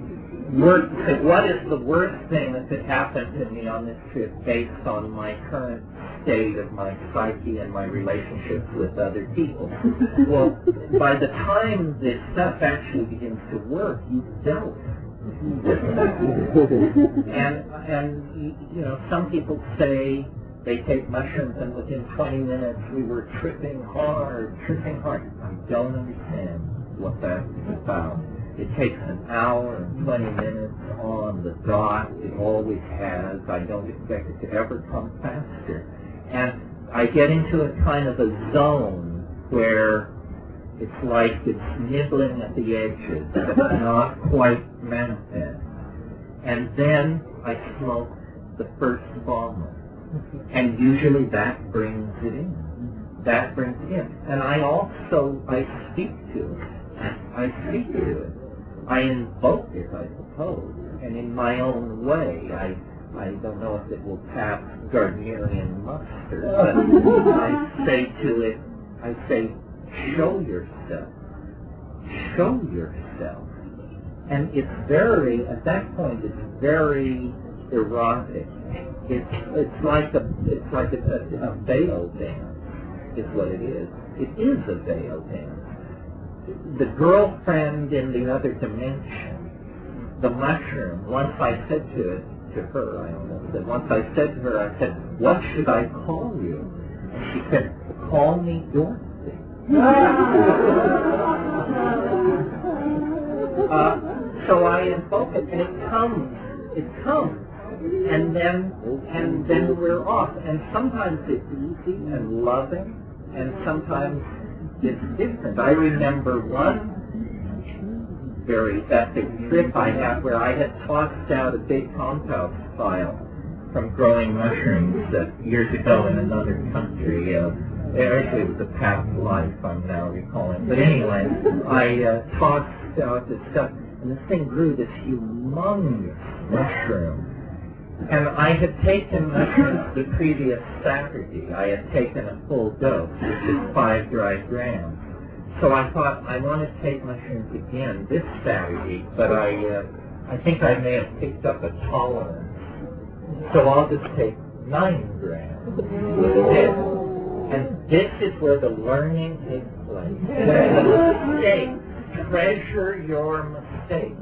work to say, what is the worst thing that could happen to me on this trip based on my current state of my psyche and my relationships with other people? Well, by the time this stuff actually begins to work, you've dealt with it. And you know, some people say they take mushrooms and within 20 minutes we were tripping hard. I don't understand what that's about. It takes an hour and 20 minutes on the dot. It always has. I don't expect it to ever come faster. And I get into a kind of a zone where it's like it's nibbling at the edges. It's not quite manifest. And then I smoke the first bomber. And usually that brings it in. And I speak to it. I invoke it, I suppose. And in my own way, I don't know if it will pass Gardnerian muster, but I say to it, show yourself. And it's very, at that point, it's very erotic. It's like a veil dance, is what it is. It is a veil dance. The girlfriend in the other dimension, the mushroom, once I said to her, I said, what should I call you? And she said, call me Dorothy. So I invoke it, and it comes. And then we're off. And sometimes it's easy and loving, and sometimes it's different. I remember one very epic trip I had where I had tossed out a big compost file from growing mushrooms years ago in another country. Actually, it was a past life, I'm now recalling. But anyway, I tossed out this stuff, and this thing grew this humongous mushroom. And I had taken mushrooms the previous Saturday. I had taken a full dose, which is 5 dry grams. So I thought, I want to take mushrooms again this Saturday, but I think I may have picked up a tolerance. So I'll just take 9 grams with this. And this is where the learning takes place. Mistakes. Treasure your mistakes.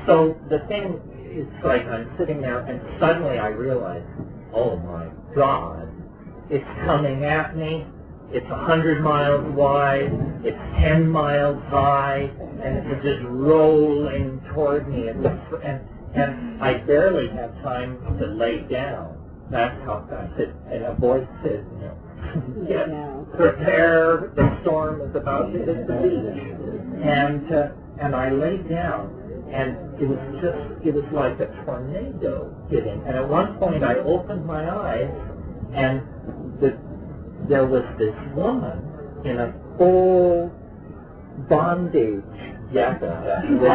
So the thing, it's like I'm sitting there and suddenly I realize, oh my God, it's coming at me. It's 100 miles wide, it's 10 miles high, and it's just rolling toward me. And I barely have time to lay down. That's how fast it, and a voice says, Yes. Now. Prepare, the storm is about to hit the beach. And I laid down, and it was like a tornado hitting. And at one point I opened my eyes, and there was this woman in a full bondage jacket with,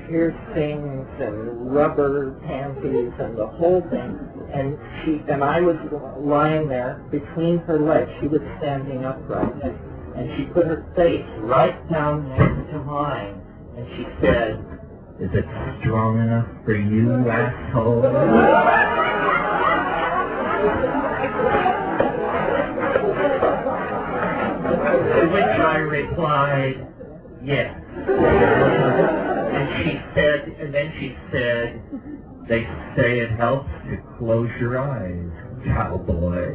piercings and rubber panties and the whole thing. And I was lying there between her legs. She was standing upright, and she put her face right down next to mine, and she said, "Is it strong enough for you, asshole?" To which I replied, "Yes." And then she said, "They say it helps to close your eyes, cowboy."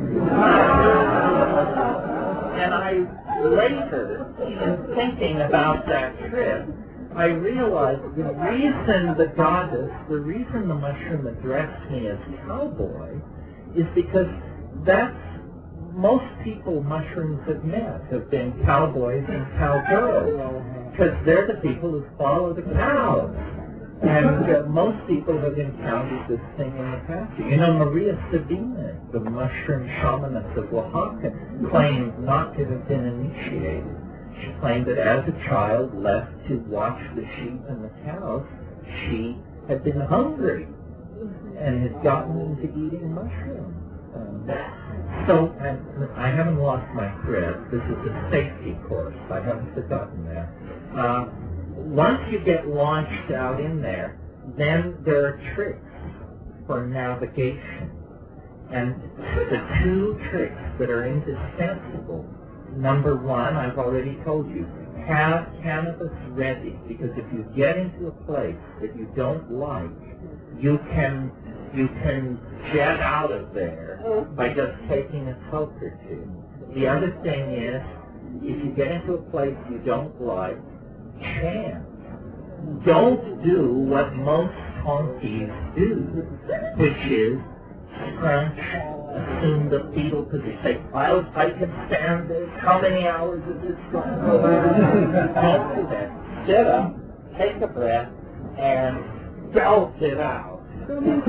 And I later, in thinking about that trip, I realized the reason the mushroom addressed me as cowboy is because that's most people mushrooms have met have been cowboys and cowgirls, because they're the people who follow the cows. And most people have encountered this thing in the past. Maria Sabina, the mushroom shamaness of Oaxaca, claimed not to have been initiated. She claimed that as a child left to watch the sheep and the cows, she had been hungry and had gotten into eating mushrooms. So I haven't lost my thread. This is a safety course. I haven't forgotten that. Once you get launched out in there, then there are tricks for navigation. And the two tricks that are indispensable, number one, I've already told you, have cannabis ready, because if you get into a place that you don't like, you can jet out of there by just taking a toke or two. The other thing is, if you get into a place you don't like, chant. Don't do what most honkies do, which is scrunch, assume the fetal position. I can stand this. How many hours is this going to Don't do that. Get up, take a breath, and belt it out. Drumming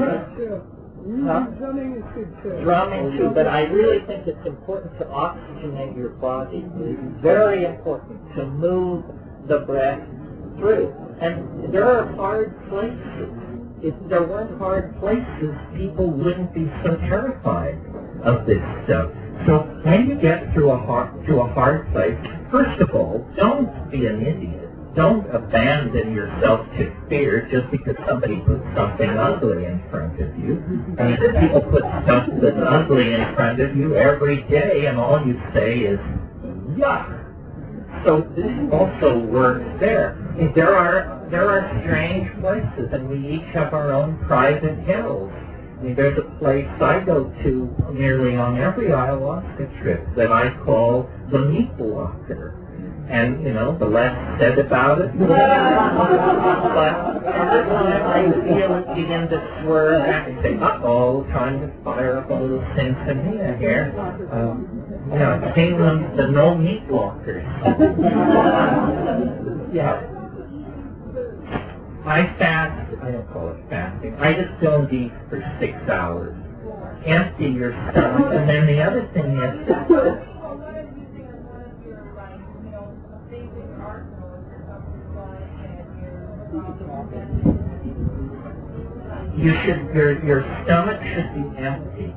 is good too. Drumming too, but I really think it's important to oxygenate your body. It's very important to move the breath through. And there are hard places. If there weren't hard places, people wouldn't be so terrified of this stuff. So when you get to a hard place, first of all, don't be an idiot. Don't abandon yourself to fear just because somebody puts something ugly in front of you. I mean, people put stuff that's ugly in front of you every day, and all you say is, yuck. So this also works there. There are strange places, and we each have our own private hells. I mean, there's a place I go to nearly on every ayahuasca trip that I call the meat walker. And, the less said about it, but every time I feel it begin to swerve, I say, uh-oh, trying to fire up a little sinfonia here. I've seen the no meat walkers. Yeah. I fast, I don't call it fasting, I just don't eat for 6 hours. Empty your stomach, and then the other thing is, your stomach should be empty.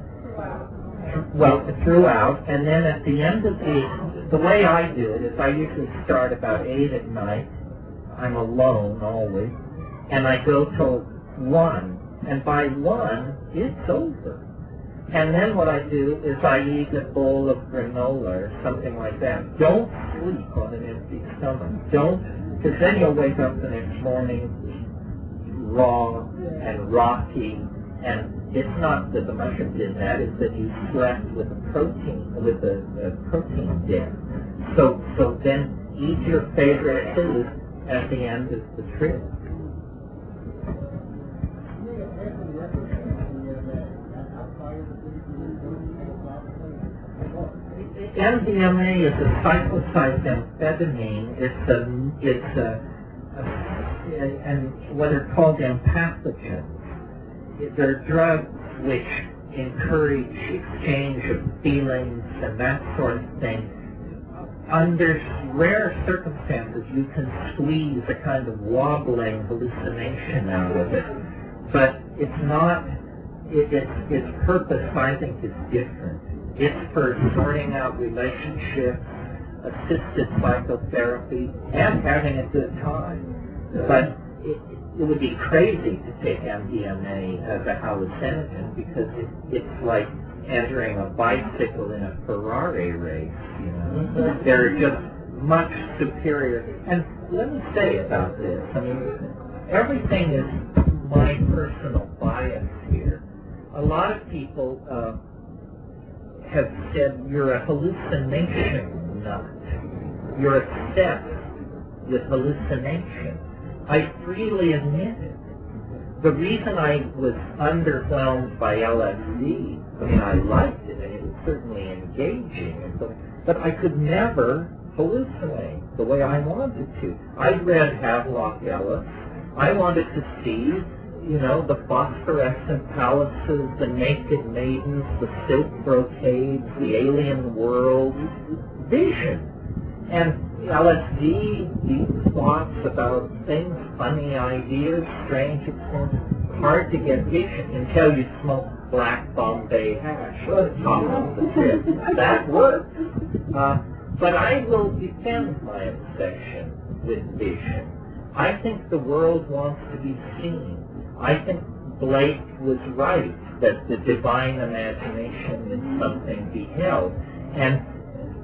Well, throughout, and then at the end of the way I do it is I usually start about 8 at night. I'm alone always, and I go till 1, and by 1, it's over. And then what I do is I eat a bowl of granola or something like that. Don't sleep on an empty stomach. Don't, because then you'll wake up the next morning raw and rocky, and it's not that the mushroom did that, it's that you slept with a protein dip. So then eat your favorite food at the end of the trip. MDMA is a psychoside-amphetamine. And what are called empathogens. They're drugs which encourage exchange of feelings and that sort of thing. Under rare circumstances, you can squeeze a kind of wobbling hallucination out of it. But it's not, its purpose, I think, is different. It's for sorting out relationships, assisted psychotherapy, and having a good time. But it would be crazy to take MDMA as a hallucinogen because it's like entering a bicycle in a Ferrari race, you know. They're just much superior. And let me say about this, I mean, everything is my personal bias here. A lot of people have said you're a hallucination nut. You're obsessed with hallucination. I freely admit it. The reason I was underwhelmed by LSD, I mean, I liked it, and it was certainly engaging, and so, but I could never hallucinate the way I wanted to. I read Havelock Ellis. I wanted to see, you know, the phosphorescent palaces, the naked maidens, the silk brocades, the alien world, vision. And LSD, deep thoughts about things, funny ideas, strange experiences, hard to get vision until you smoke black Bombay hash or the top of the tip. That works. But I will defend my obsession with vision. I think the world wants to be seen. I think Blake was right that the divine imagination is something beheld. And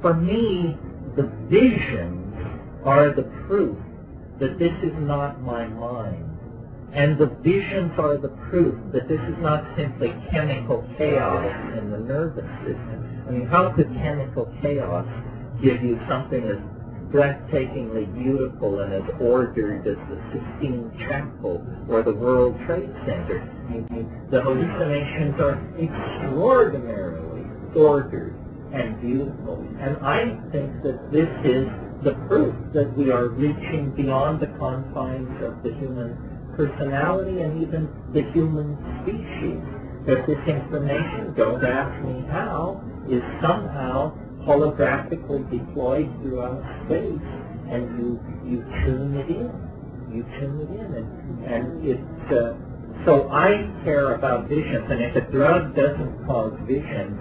for me, the visions are the proof that this is not my mind. And the visions are the proof that this is not simply chemical chaos in the nervous system. I mean, how could chemical chaos give you something as breathtakingly beautiful and as ordered as the Sistine Chapel or the World Trade Center? I mean, the hallucinations are extraordinarily ordered and beautiful. And I think that this is the proof that we are reaching beyond the confines of the human personality and even the human species. That this information, don't ask me how, is somehow holographically deployed throughout space, and you tune it in. You tune it in. And it's, so I care about visions, and if a drug doesn't cause visions,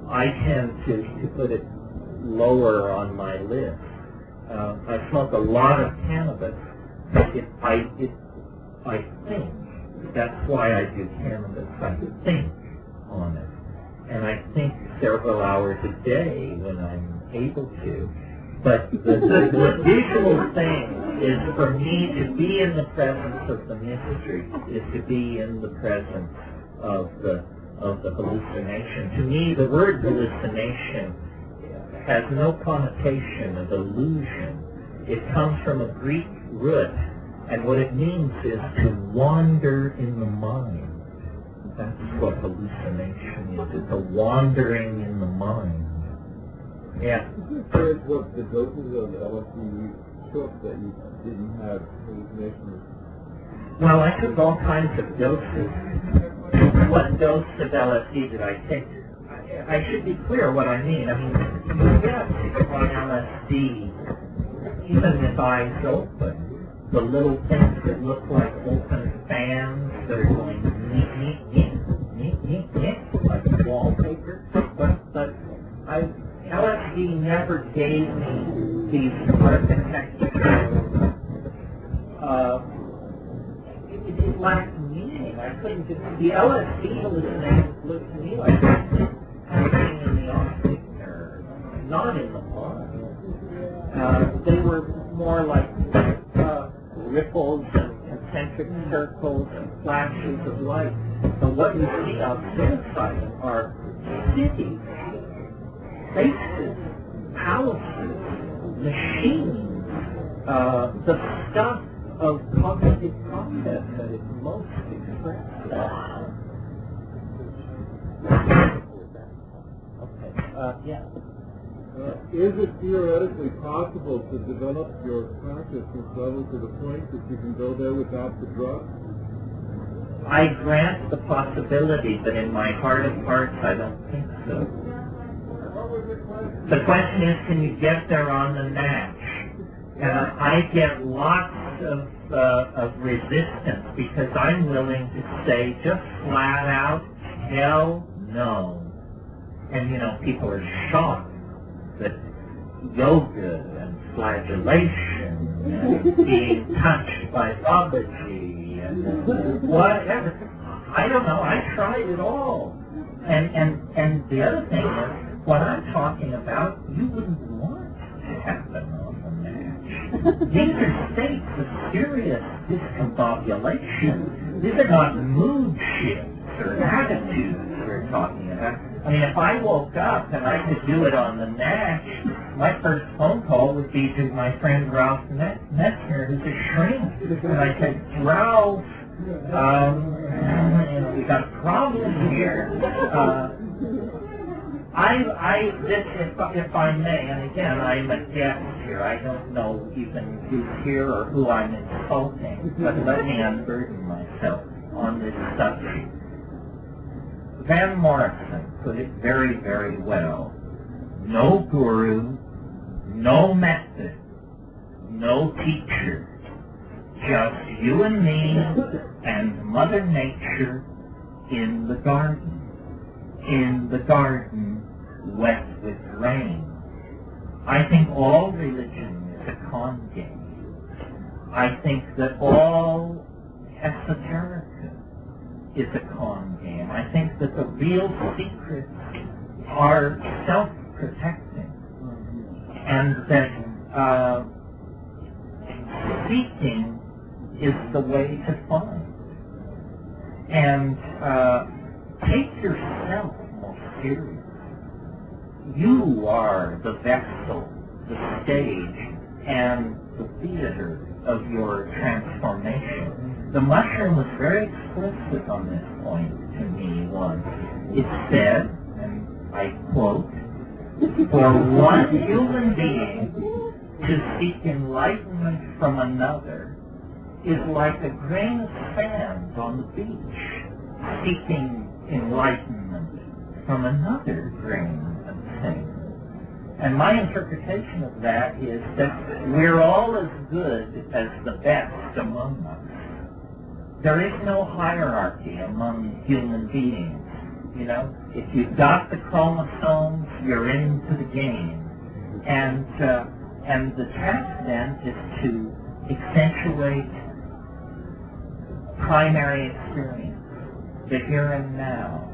I tend to put it lower on my list. I smoke a lot of cannabis. I think, that's why I do cannabis. I think on it. And I think several hours a day when I'm able to. But the visual thing is for me to be in the presence of the mystery, is to be in the presence of the hallucination. To me, the word hallucination has no connotation of illusion. It comes from a Greek root, and what it means is to wander in the mind. That's what hallucination is. It's a wandering in the mind. Yeah. Here's what the doses of LSD you took that you didn't have hallucinations? Well, I took all kinds of doses. What dose of LSD did I take? I should be clear what I mean. I mean, you get on LSD, even with eyes open, the little things that look like open fans that are going neat, neat, neat, neat, neat, neat, like wallpaper. But LSD never gave me these architectural, it lacked meaning. I couldn't just, the LSD hallucinations looked to me like something in the optic nerve, not in the mind. They were more like ripples and concentric circles and flashes of light. But what you see on psilocybin are cities, spaces, palaces, machines, the stuff of cognitive process that is most expressed. Okay. Yeah. Is it theoretically possible to develop your consciousness level to the point that you can go there without the drug? I grant the possibility, but in my heart of hearts, I don't think so. The question is, can you get there on the match? And I get lots of resistance because I'm willing to say just flat out, hell no. And, people are shocked that yoga and flagellation and being touched by Babaji and whatever. I don't know. I tried it all. And the other thing is, what I'm talking about, you wouldn't want to happen on the match. These are states of serious discombobulation. These are not mood shifts or attitudes we're talking about. I mean, if I woke up and I could do it on the match, my first phone call would be to my friend Ralph Metzner, who's a shrink. And I said, Ralph, we got a problem here. If I may, and again, I'm a guest here. I don't know even who's here or who I'm insulting, but let me unburden myself on this subject. Van Morrison put it very, very well. No guru, no method, no teacher, just you and me and Mother Nature in the garden. In the garden, wet with rain. I think all religion is a con game. I think that all esoterica is a con game. I think that the real secrets are self-protecting, and that seeking is the way to find. And take yourself more seriously. You are the vessel, the stage, and the theater of your transformation. The mushroom was very explicit on this point to me once. It said, and I quote, for one human being to seek enlightenment from another is like a grain of sand on the beach seeking enlightenment from another grain of sand. And my interpretation of that is that we're all as good as the best among us. There is no hierarchy among human beings. If you've got the chromosomes, you're into the game. And the task then is to accentuate primary experience, the here and now.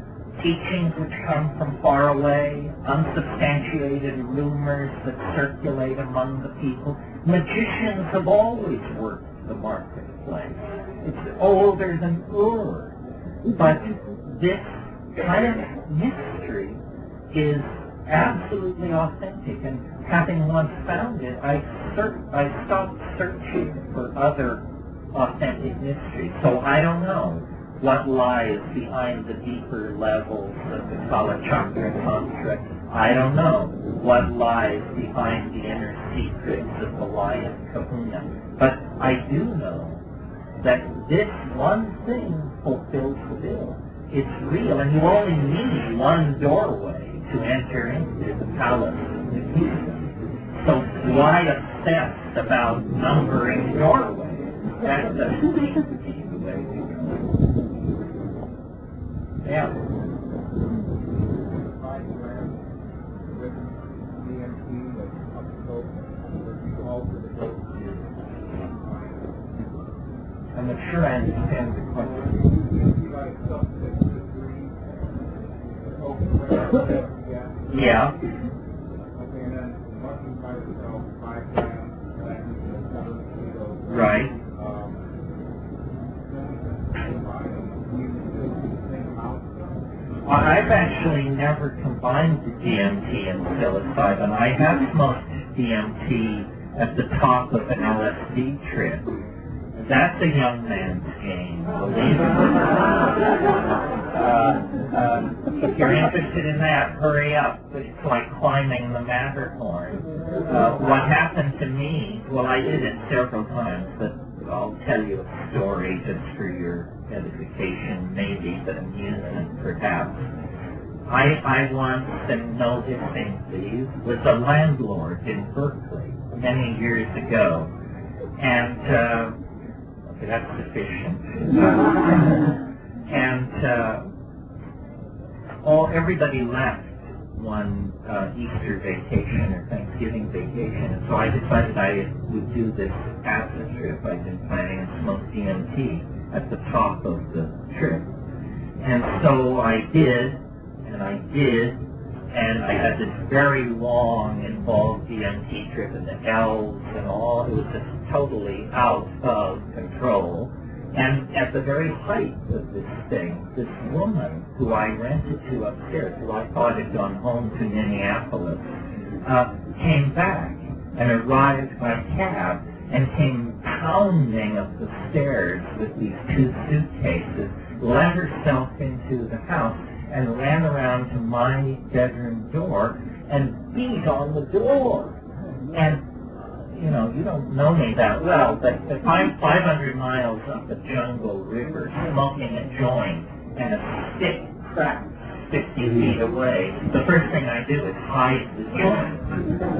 Teachings which come from far away, unsubstantiated rumors that circulate among the people. Magicians have always worked the marketplace. It's older than Ur. But this kind of mystery is absolutely authentic, and having once found it, I stopped searching for other authentic mysteries. So I don't know what lies behind the deeper levels of the Kalachakra Tantra. I don't know what lies behind the inner secrets of the Lion Kahuna. But I do know that this one thing fulfills the bill. It's real, and you only need one doorway to enter into the palace of the kingdom. So why obsess about numbering doorways? That doesn't seem to be the way we go. Yeah. I'm not sure I understand the question. Yeah. Right. I've actually never combined the DMT and psilocybin. I have smoked DMT at the top of an LSD trip. That's a young man's game, believe it or not. If you're interested in that, hurry up. It's like climbing the Matterhorn. What happened to me, well, I did it several times, but I'll tell you a story just for your edification, maybe, but amusement perhaps. I once, and noticing these, was a landlord in Berkeley many years ago. And, okay, that's sufficient. Everybody left one Easter vacation or Thanksgiving vacation, and so I decided I would do this acid trip. I'd been planning to smoke DMT at the top of the trip. And so I did, and I had this very long, involved DMT trip, and the elves and all. It was just totally out of control. And at the very height of this thing, this woman who I rented to upstairs, who I thought had gone home to Minneapolis, came back and arrived by cab and came pounding up the stairs with these 2 suitcases, let herself into the house, and ran around to my bedroom door and beat on the door. And you know, you don't know me that well, but if I'm 500 miles up the Jungle River smoking a joint and a stick cracks 50 feet away, the first thing I do is hide the joint.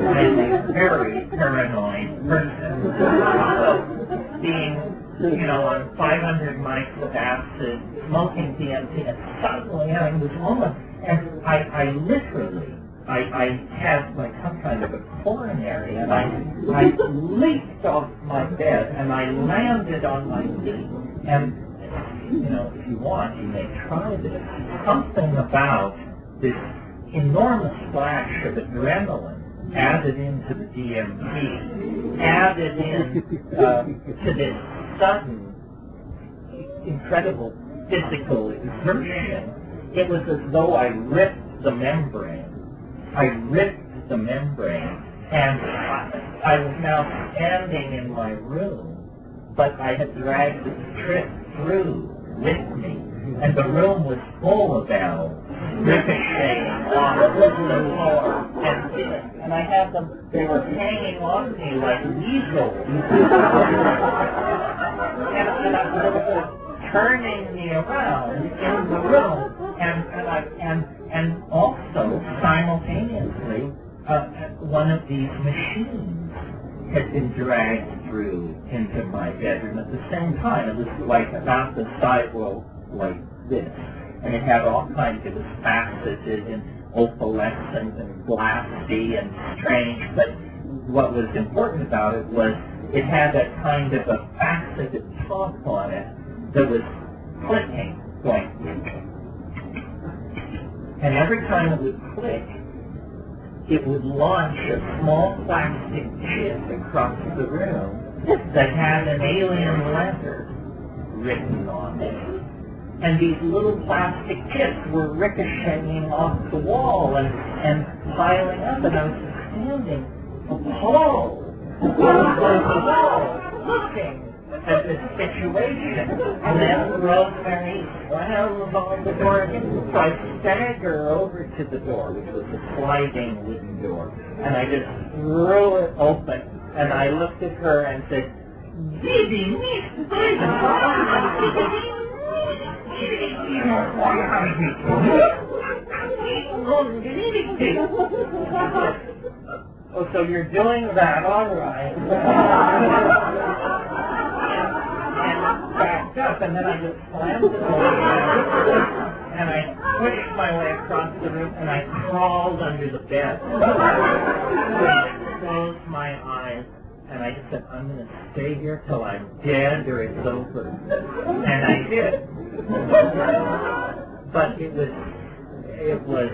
I'm a very paranoid person. So being, you know, on 500 mics of acid, smoking DMT, and suddenly having this moment, and I literally, I had like some kind of a coronary, and I leaped off my bed, and I landed on my feet. And, you know, if you want, you may try this. Something about this enormous flash of adrenaline added into the DMT, added in to this sudden, incredible physical exertion. It was as though I ripped the membrane. I ripped the membrane, and I was now standing in my room, but I had dragged this trip through with me, and the room was full of elves, ricocheting off the floor, and I had them, they were hanging on me like weasels, and I was turning me around in the room, and also, simultaneously, one of these machines had been dragged through into my bedroom at the same time. It was like about the size, well, like this. And it had all kinds, it was faceted and opalescent and glassy and strange. But what was important about it was it had a kind of a faceted top on it that was clicking, going. And every time it would click, it would launch a small plastic chip across the room that had an alien letter written on it. And these little plastic chips were ricocheting off the wall and piling up, and I was standing appalled, looking at this situation, and then Rosemary slams on the door again. So I stagger over to the door, which was a sliding wooden door, and I just threw it open, and I looked at her and said, "Bibi, oh, so you're doing that, all right." Backed up, and then I just slammed the door, and I pushed my way across the room, and I crawled under the bed. I closed my eyes, and I just said, "I'm going to stay here till I'm dead or it's over." And I did. But it was,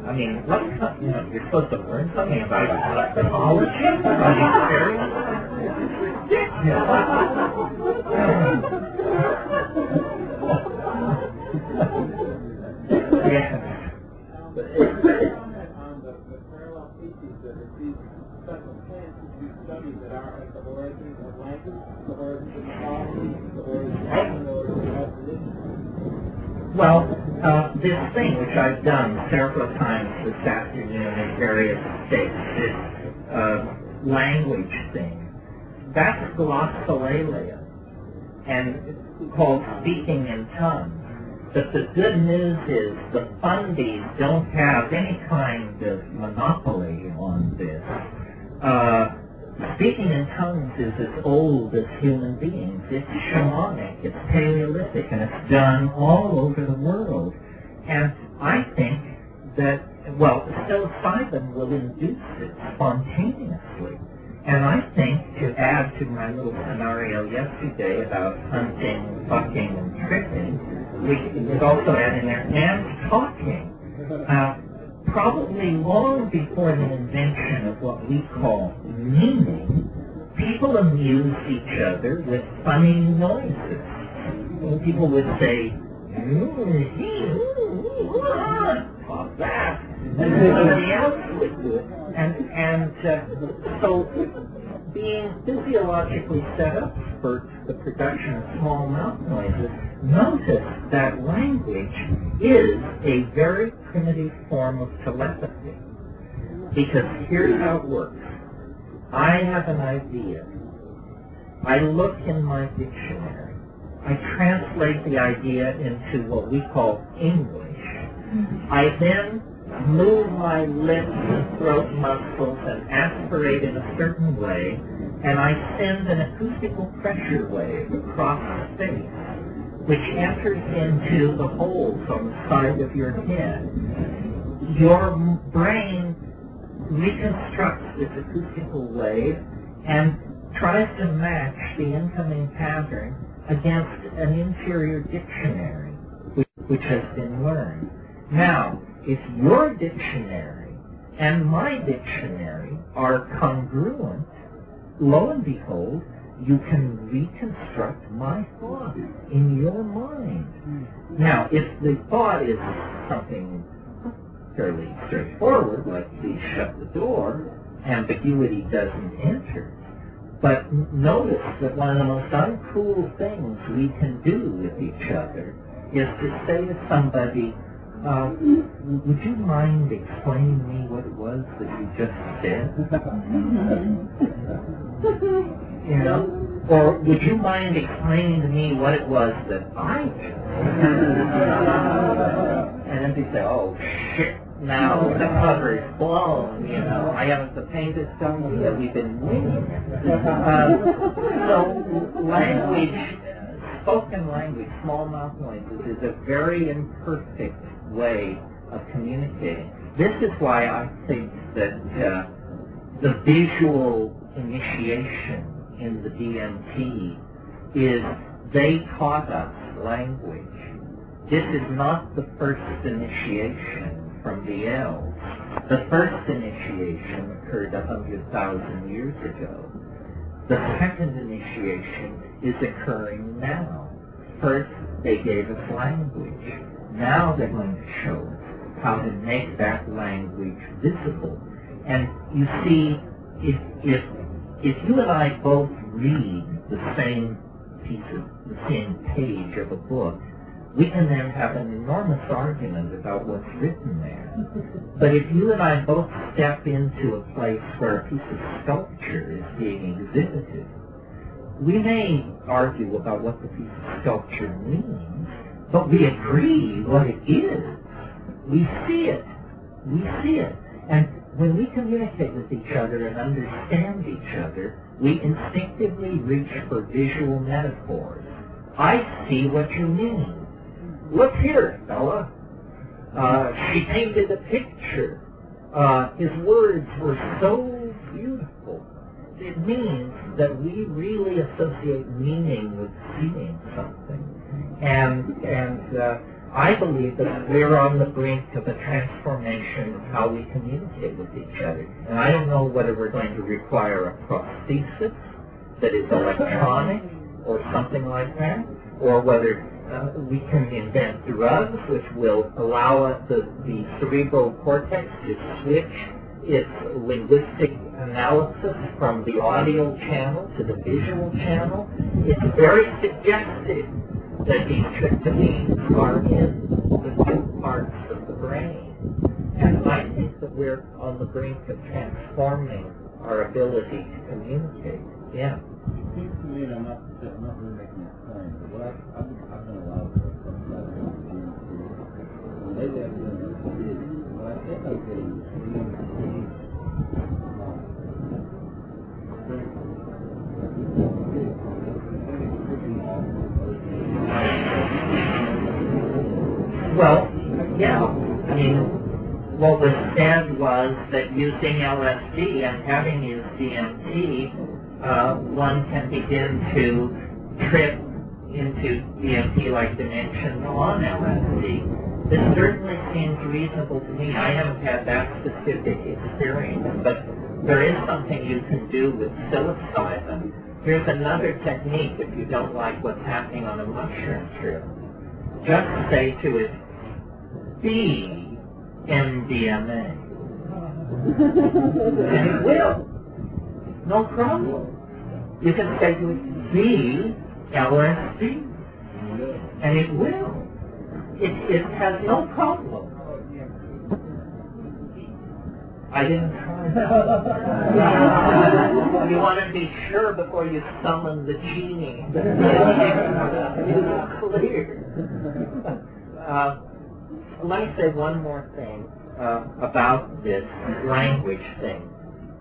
I mean, what, you know, you're supposed to learn something about psychology, about experience. It's ridiculous. special plans to do studies that are at the origins of language, the origins of mythology, the origins of religion. Well, this thing which I've done several times this afternoon in various states, this language thing, that's glossolalia, and it's called speaking in tongues. But the good news is the fundies don't have any kind of monopoly on this. Speaking in tongues is as old as human beings. It's shamanic, it's Paleolithic, and it's done all over the world. And I think that, well, psilocybin will induce it spontaneously. And I think, to add to my little scenario yesterday about hunting, fucking, and tripping, we could also add in there, and talking. Probably long before the invention of what we call meaning, people amuse each other with funny noises. People would say, like that, and somebody else would do it. And so being physiologically set up for the production of small mouth noises, notice that language is a very primitive form of telepathy. Because here's how it works. I have an idea. I look in my dictionary. I translate the idea into what we call English. I then move my lips and throat muscles and aspirate in a certain way, and I send an acoustical pressure wave across space, which enters into the holes on the side of your head. Your brain reconstructs this acoustical wave and tries to match the incoming pattern against an inferior dictionary, which has been learned. Now, if your dictionary and my dictionary are congruent, lo and behold, you can reconstruct my thought in your mind. Now, if the thought is something fairly straightforward, like please shut the door, ambiguity doesn't enter. But notice that one of the most uncool things we can do with each other is to say to somebody, would you mind explaining me what it was that you just said? You know? Or would you mind explaining to me what it was that I just said? And then they say, oh shit, now the cover is blown, you know. I haven't the faintest idea. We've been winning. So language, spoken language, small mouth noises, is a very imperfect way of communicating. This is why I think that the visual initiation in the DMT is they taught us language. This is not the first initiation from the elves. The first initiation occurred 100,000 years ago. The second initiation is occurring now. First, they gave us language. Now they're going to show us how to make that language visible. And you see, if you and I both read the same page of a book, we can then have an enormous argument about what's written there. But if you and I both step into a place where a piece of sculpture is being exhibited, we may argue about what the piece of sculpture means, but we agree what it is. We see it. We see it. And when we communicate with each other and understand each other, we instinctively reach for visual metaphors. I see what you mean. Look here, fella. She painted a picture. His words were so beautiful. It means that we really associate meaning with seeing something. And I believe that we're on the brink of a transformation of how we communicate with each other. And I don't know whether we're going to require a prosthesis that is electronic or something like that, or whether we can invent drugs which will allow us the cerebral cortex to switch It's linguistic analysis from the audio channel to the visual channel. It's very suggestive that these tryptamines are in the two parts of the brain. And I think that we're on the brink of transforming our ability to communicate. Yeah. It seems to me, and I'm not really making a claim, but what I've done a lot of stuff about DMT, and maybe I've done it, but I think I'm getting DMT. Well, yeah. I mean, what was said was that using LSD and having used DMT, one can begin to trip into DMT-like dimensions on LSD. This certainly seems reasonable to me. I haven't had that specific experience, but there is something you can do with psilocybin. Here's another technique if you don't like what's happening on a mushroom trip. Just say to it, be MDMA. And it will. No problem. You can say to it, be LSD. And it will. It has no problem. I didn't try that. You want to be sure before you summon the genie. It's clear. Let me say one more thing about this language thing,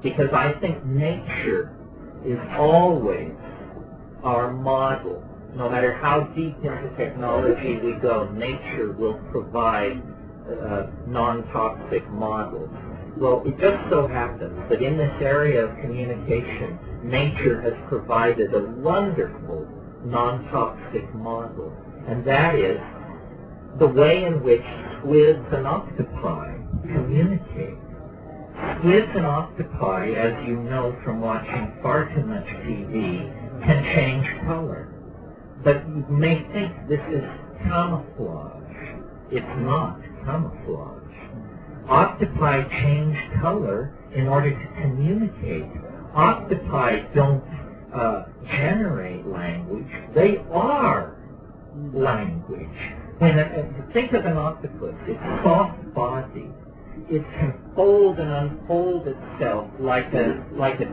because I think nature is always our model. No matter how deep into technology we go, nature will provide non-toxic models. Well, it just so happens that in this area of communication, nature has provided a wonderful non-toxic model, and that is the way in which squids and octopi communicate. Squids and octopi, as you know from watching far too much TV, can change color. But you may think this is camouflage. It's not camouflage. Octopi change color in order to communicate. Octopi don't generate language. They are language. Think of an octopus. Its soft body. It can fold and unfold itself like a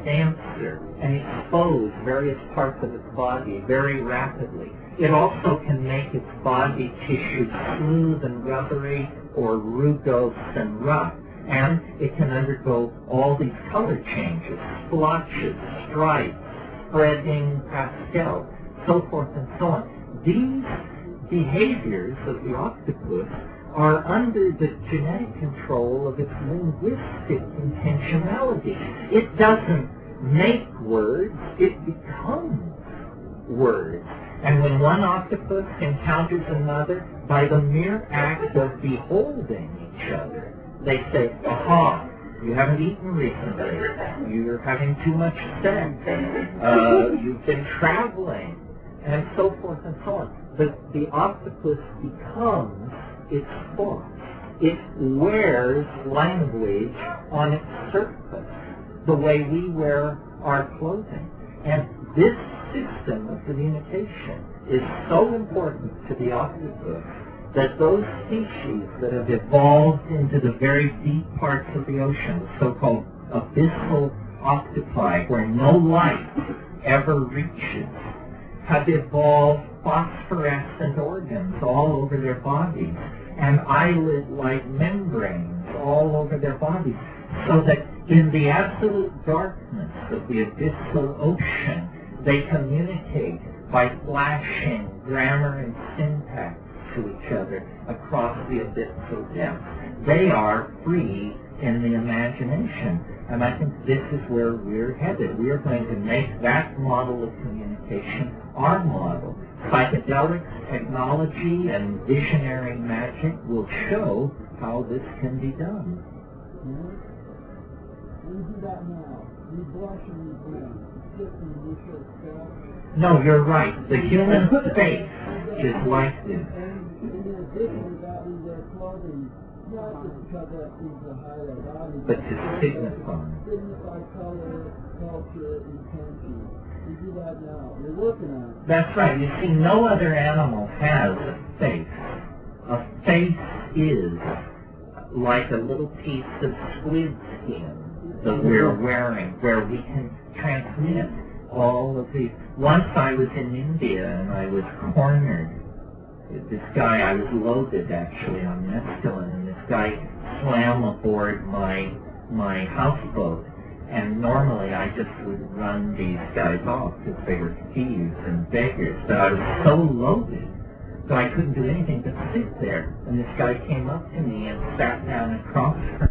dancer and expose various parts of its body very rapidly. It also can make its body tissue smooth and rubbery or rugose and rough. And it can undergo all these color changes, splotches, stripes, spreading pastel, so forth and so on. These behaviors of the octopus are under the genetic control of its linguistic intentionality. It doesn't make words, it becomes words. And when one octopus encounters another, by the mere act of beholding each other, they say, aha, you haven't eaten recently, you're having too much sex, you've been traveling, and so forth and so on. The octopus becomes its thought. It wears language on its surface, the way we wear our clothing. And this system of communication is so important to the octopus that those species that have evolved into the very deep parts of the ocean, so-called abyssal octopi, where no light ever reaches, have evolved phosphorescent organs all over their bodies and eyelid-like membranes all over their bodies, so that in the absolute darkness of the abyssal ocean, they communicate by flashing grammar and syntax to each other across the abyssal depth. They are free in the imagination, and I think this is where we're headed. We are going to make that model of communication our model. Psychedelics, technology, and visionary magic will show how this can be done. We do that now. We blush and we breathe. No, you're right. The human face is like this. But to signify. That's right. You see, no other animal has a face. A face is like a little piece of squid skin that we're wearing, where we can transmit all of these. Once I was in India and I was cornered. This guy, I was loaded actually on mescaline, and this guy swam aboard my houseboat. And normally I just would run these guys off because they were thieves and beggars. But I was so loaded, so I couldn't do anything but sit there. And this guy came up to me and sat down across from